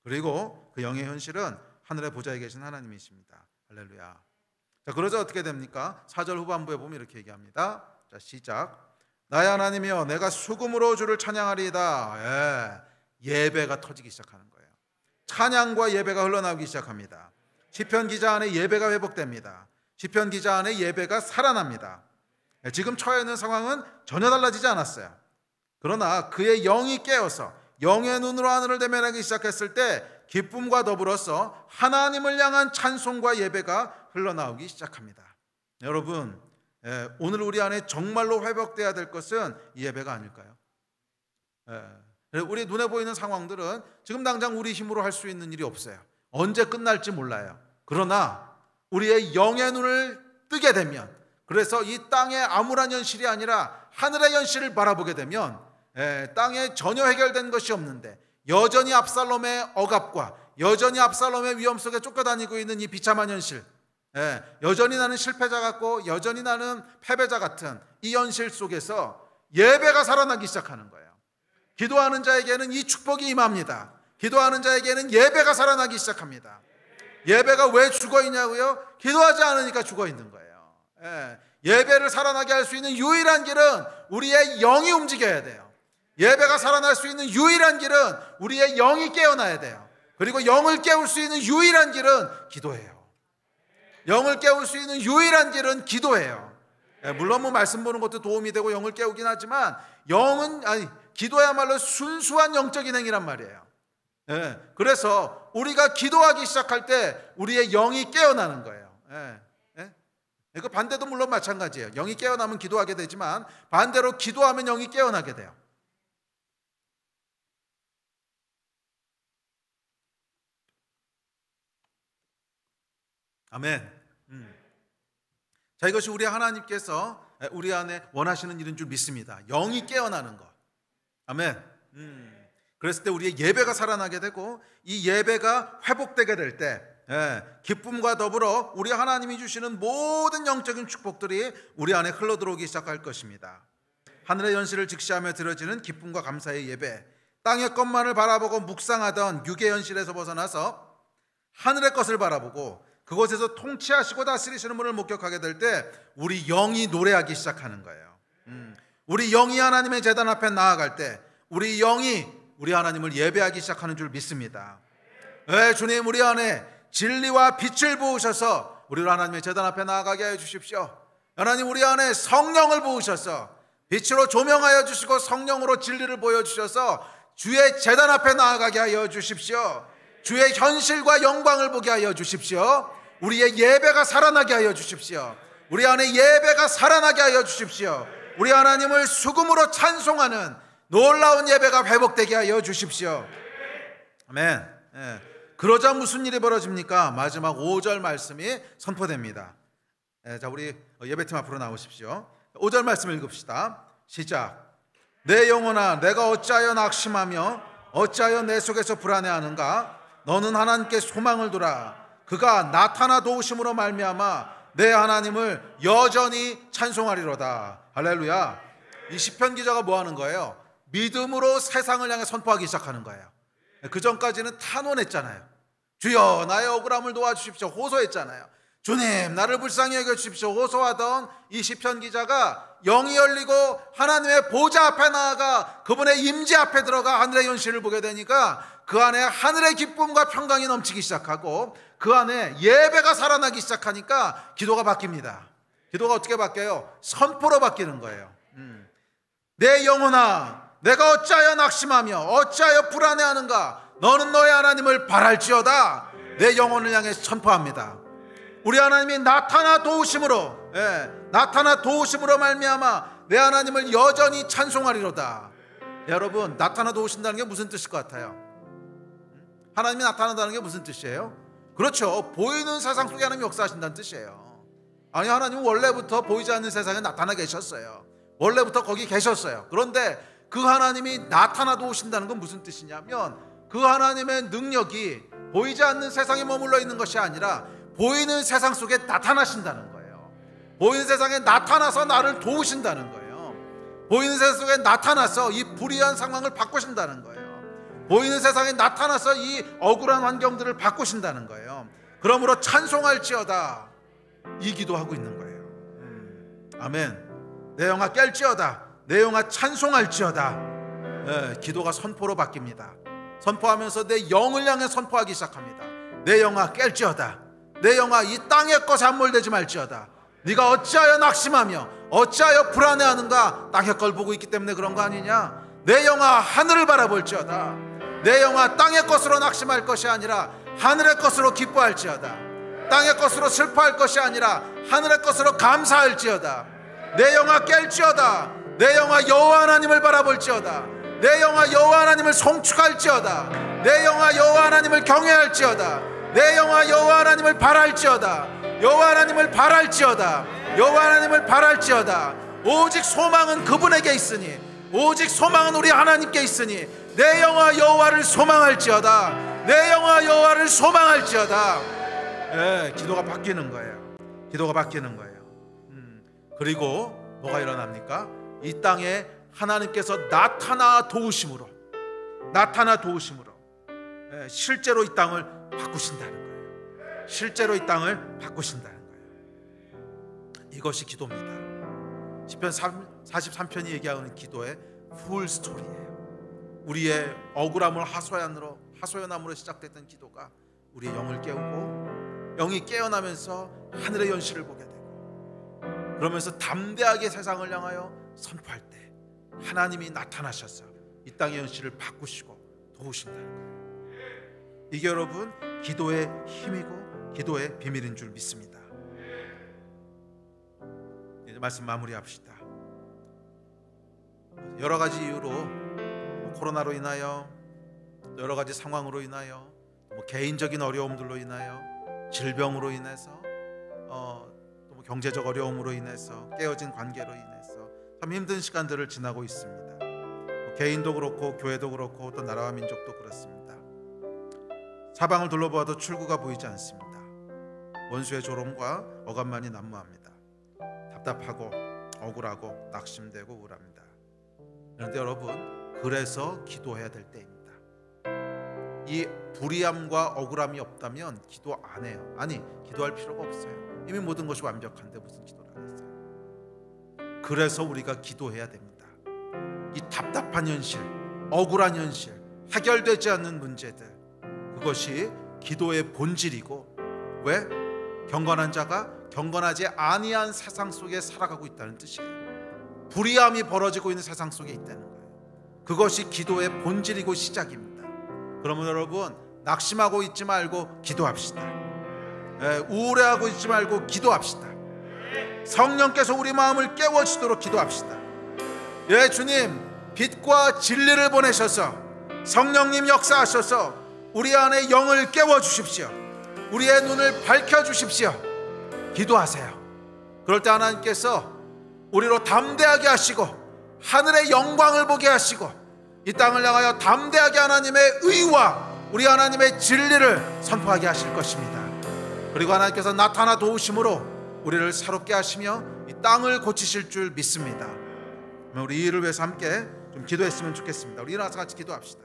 그리고 그 영의 현실은 하늘의 보좌에 계신 하나님이십니다. 할렐루야. 자, 그러자 어떻게 됩니까? 4절 후반부에 보면 이렇게 얘기합니다. 자, 시작. 나의 하나님이여 내가 수금으로 주를 찬양하리이다. 예배가 터지기 시작하는 거예요. 찬양과 예배가 흘러나오기 시작합니다. 시편 기자 안에 예배가 회복됩니다. 시편 기자 안에 예배가 살아납니다. 지금 처해 있는 상황은 전혀 달라지지 않았어요. 그러나 그의 영이 깨어서 영의 눈으로 하늘을 대면하기 시작했을 때 기쁨과 더불어서 하나님을 향한 찬송과 예배가 흘러나오기 시작합니다. 여러분, 오늘 우리 안에 정말로 회복돼야 될 것은 이 예배가 아닐까요? 우리 눈에 보이는 상황들은 지금 당장 우리 힘으로 할 수 있는 일이 없어요. 언제 끝날지 몰라요. 그러나 우리의 영의 눈을 뜨게 되면, 그래서 이 땅의 암울한 현실이 아니라 하늘의 현실을 바라보게 되면 땅에 전혀 해결된 것이 없는데 여전히 압살롬의 억압과 여전히 압살롬의 위험 속에 쫓겨다니고 있는 이 비참한 현실, 여전히 나는 실패자 같고 여전히 나는 패배자 같은 이 현실 속에서 예배가 살아나기 시작하는 거예요. 기도하는 자에게는 이 축복이 임합니다. 기도하는 자에게는 예배가 살아나기 시작합니다. 예배가 왜 죽어있냐고요? 기도하지 않으니까 죽어있는 거예요. 예배를 살아나게 할 수 있는 유일한 길은 우리의 영이 움직여야 돼요. 예배가 살아날 수 있는 유일한 길은 우리의 영이 깨어나야 돼요. 그리고 영을 깨울 수 있는 유일한 길은 기도예요. 영을 깨울 수 있는 유일한 길은 기도예요. 물론 뭐 말씀 보는 것도 도움이 되고 영을 깨우긴 하지만 기도야말로 순수한 영적인 행위란 말이에요. 그래서 우리가 기도하기 시작할 때 우리의 영이 깨어나는 거예요. 그 반대도 물론 마찬가지예요. 영이 깨어나면 기도하게 되지만 반대로 기도하면 영이 깨어나게 돼요. 아멘. 자, 이것이 우리 하나님께서 우리 안에 원하시는 일인 줄 믿습니다. 영이 깨어나는 것. 아멘. 그랬을 때 우리의 예배가 살아나게 되고 이 예배가 회복되게 될 때 기쁨과 더불어 우리 하나님이 주시는 모든 영적인 축복들이 우리 안에 흘러들어오기 시작할 것입니다. 하늘의 현실을 직시하며 드려지는 기쁨과 감사의 예배, 땅의 것만을 바라보고 묵상하던 육의 현실에서 벗어나서 하늘의 것을 바라보고 그곳에서 통치하시고 다스리시는 분을 목격하게 될 때 우리 영이 노래하기 시작하는 거예요. 우리 영이 하나님의 제단 앞에 나아갈 때 우리 영이 우리 하나님을 예배하기 시작하는 줄 믿습니다. 주님, 우리 안에 진리와 빛을 부으셔서 우리를 하나님의 제단 앞에 나아가게 해 주십시오. 하나님, 우리 안에 성령을 부으셔서 빛으로 조명하여 주시고 성령으로 진리를 보여주셔서 주의 제단 앞에 나아가게 하여 주십시오. 주의 현실과 영광을 보게 하여 주십시오. 우리의 예배가 살아나게 하여 주십시오. 우리 안에 예배가 살아나게 하여 주십시오. 우리 하나님을 수금으로 찬송하는 놀라운 예배가 회복되게 하여 주십시오. 아멘. 그러자 무슨 일이 벌어집니까? 마지막 5절 말씀이 선포됩니다. 자, 우리 예배팀 앞으로 나오십시오. 5절 말씀을 읽읍시다. 시작. 내 영혼아, 내가 어찌하여 낙심하며 어찌하여 내 속에서 불안해하는가? 너는 하나님께 소망을 두라. 그가 나타나 도우심으로 말미암아 내 하나님을 여전히 찬송하리로다. 할렐루야. 이 시편 기자가 뭐 하는 거예요? 믿음으로 세상을 향해 선포하기 시작하는 거예요. 그 전까지는 탄원했잖아요. 주여, 나의 억울함을 도와주십시오. 호소했잖아요. 주님, 나를 불쌍히 여겨주십시오. 호소하던 이 시편 기자가 영이 열리고 하나님의 보좌 앞에 나아가 그분의 임재 앞에 들어가 하늘의 현실을 보게 되니까 그 안에 하늘의 기쁨과 평강이 넘치기 시작하고 그 안에 예배가 살아나기 시작하니까 기도가 바뀝니다. 기도가 어떻게 바뀌어요? 선포로 바뀌는 거예요. 내 영혼아, 내가 어찌하여 낙심하며 어찌하여 불안해하는가? 너는 너의 하나님을 바랄지어다. 내 영혼을 향해 선포합니다. 우리 하나님이 나타나 도우심으로 말미암아 내 하나님을 여전히 찬송하리로다. 여러분, 나타나 도우신다는 게 무슨 뜻일 것 같아요? 하나님이 나타난다는 게 무슨 뜻이에요? 그렇죠. 보이는 세상 속에 하나님이 역사하신다는 뜻이에요. 아니, 하나님은 원래부터 보이지 않는 세상에 나타나 계셨어요. 원래부터 거기 계셨어요. 그런데 그 하나님이 나타나 도우신다는 건 무슨 뜻이냐면 그 하나님의 능력이 보이지 않는 세상에 머물러 있는 것이 아니라 보이는 세상 속에 나타나신다는 거예요. 보이는 세상에 나타나서 나를 도우신다는 거예요. 보이는 세상 속에 나타나서 이 불의한 상황을 바꾸신다는 거예요. 보이는 세상에 나타나서 이 억울한 환경들을 바꾸신다는 거예요. 그러므로 찬송할지어다, 이 기도하고 있는 거예요. 아멘. 내 영아 깰지어다, 내 영아 찬송할지어다. 기도가 선포로 바뀝니다. 선포하면서 내 영을 향해 선포하기 시작합니다. 내 영아 깰지어다, 내 영아 이 땅의 것에 함몰되지 말지어다. 네가 어찌하여 낙심하며 어찌하여 불안해하는가? 땅의 걸 보고 있기 때문에 그런 거 아니냐? 내 영아 하늘을 바라볼지어다. 내 영아 땅의 것으로 낙심할 것이 아니라 하늘의 것으로 기뻐할지어다. 땅의 것으로 슬퍼할 것이 아니라 하늘의 것으로 감사할지어다. 내 영아 깰지어다. 내 영아 여호와 하나님을 바라볼지어다. 내 영혼 여호와 하나님을 송축할지어다. 내 영혼 여호와 하나님을 경외할지어다. 내 영혼 여호와 하나님을 바랄지어다. 여호와 하나님을 바랄지어다. 여호와 하나님을 바랄지어다. 오직 소망은 그분에게 있으니, 오직 소망은 우리 하나님께 있으니 내 영혼 여호와를 소망할지어다. 내 영혼 여호와를 소망할지어다. 예, 기도가 바뀌는 거예요. 기도가 바뀌는 거예요. 그리고 뭐가 일어납니까? 이 땅에 하나님께서 나타나 도우심으로 예, 실제로 이 땅을 바꾸신다는 거예요. 실제로 이 땅을 바꾸신다는 거예요. 이것이 기도입니다. 시편 43편이 얘기하는 기도의 풀 스토리예요. 우리의 억울함을 하소연함으로 시작됐던 기도가 우리의 영을 깨우고, 영이 깨어나면서 하늘의 현실을 보게 되고, 그러면서 담대하게 세상을 향하여 선포할 때 하나님이 나타나셔서 이 땅의 현실을 바꾸시고 도우신다는 거예요. 이게 여러분 기도의 힘이고 기도의 비밀인 줄 믿습니다. 이제 말씀 마무리합시다. 여러 가지 이유로, 코로나로 인하여, 여러 가지 상황으로 인하여, 개인적인 어려움들로 인하여, 질병으로 인해서, 또 경제적 어려움으로 인해서, 깨어진 관계로 인해서 참 힘든 시간들을 지나고 있습니다. 개인도 그렇고 교회도 그렇고 또 나라와 민족도 그렇습니다. 사방을 둘러보아도 출구가 보이지 않습니다. 원수의 조롱과 억압만이 난무합니다. 답답하고 억울하고 낙심되고 우울합니다. 그런데 여러분, 그래서 기도해야 될 때입니다. 이 불의함과 억울함이 없다면 기도 안 해요. 아니, 기도할 필요가 없어요. 이미 모든 것이 완벽한데 무슨 기도를 하겠어요. 그래서 우리가 기도해야 됩니다. 이 답답한 현실, 억울한 현실, 해결되지 않는 문제들, 그것이 기도의 본질이고, 왜? 경건한 자가 경건하지 아니한 세상 속에 살아가고 있다는 뜻이에요. 불의함이 벌어지고 있는 세상 속에 있다는 거예요. 그것이 기도의 본질이고 시작입니다. 그러면 여러분, 낙심하고 있지 말고 기도합시다. 우울해하고 있지 말고 기도합시다. 성령께서 우리 마음을 깨워주도록 기도합시다. 예, 주님, 빛과 진리를 보내셔서 성령님 역사하셔서 우리 안에 영을 깨워주십시오. 우리의 눈을 밝혀주십시오. 기도하세요. 그럴 때 하나님께서 우리로 담대하게 하시고 하늘의 영광을 보게 하시고 이 땅을 향하여 담대하게 하나님의 의와 우리 하나님의 진리를 선포하게 하실 것입니다. 그리고 하나님께서 나타나 도우심으로 우리를 새롭게 하시며 이 땅을 고치실 줄 믿습니다. 우리 이 일을 위해서 함께 좀 기도했으면 좋겠습니다. 우리 일어나서 같이 기도합시다.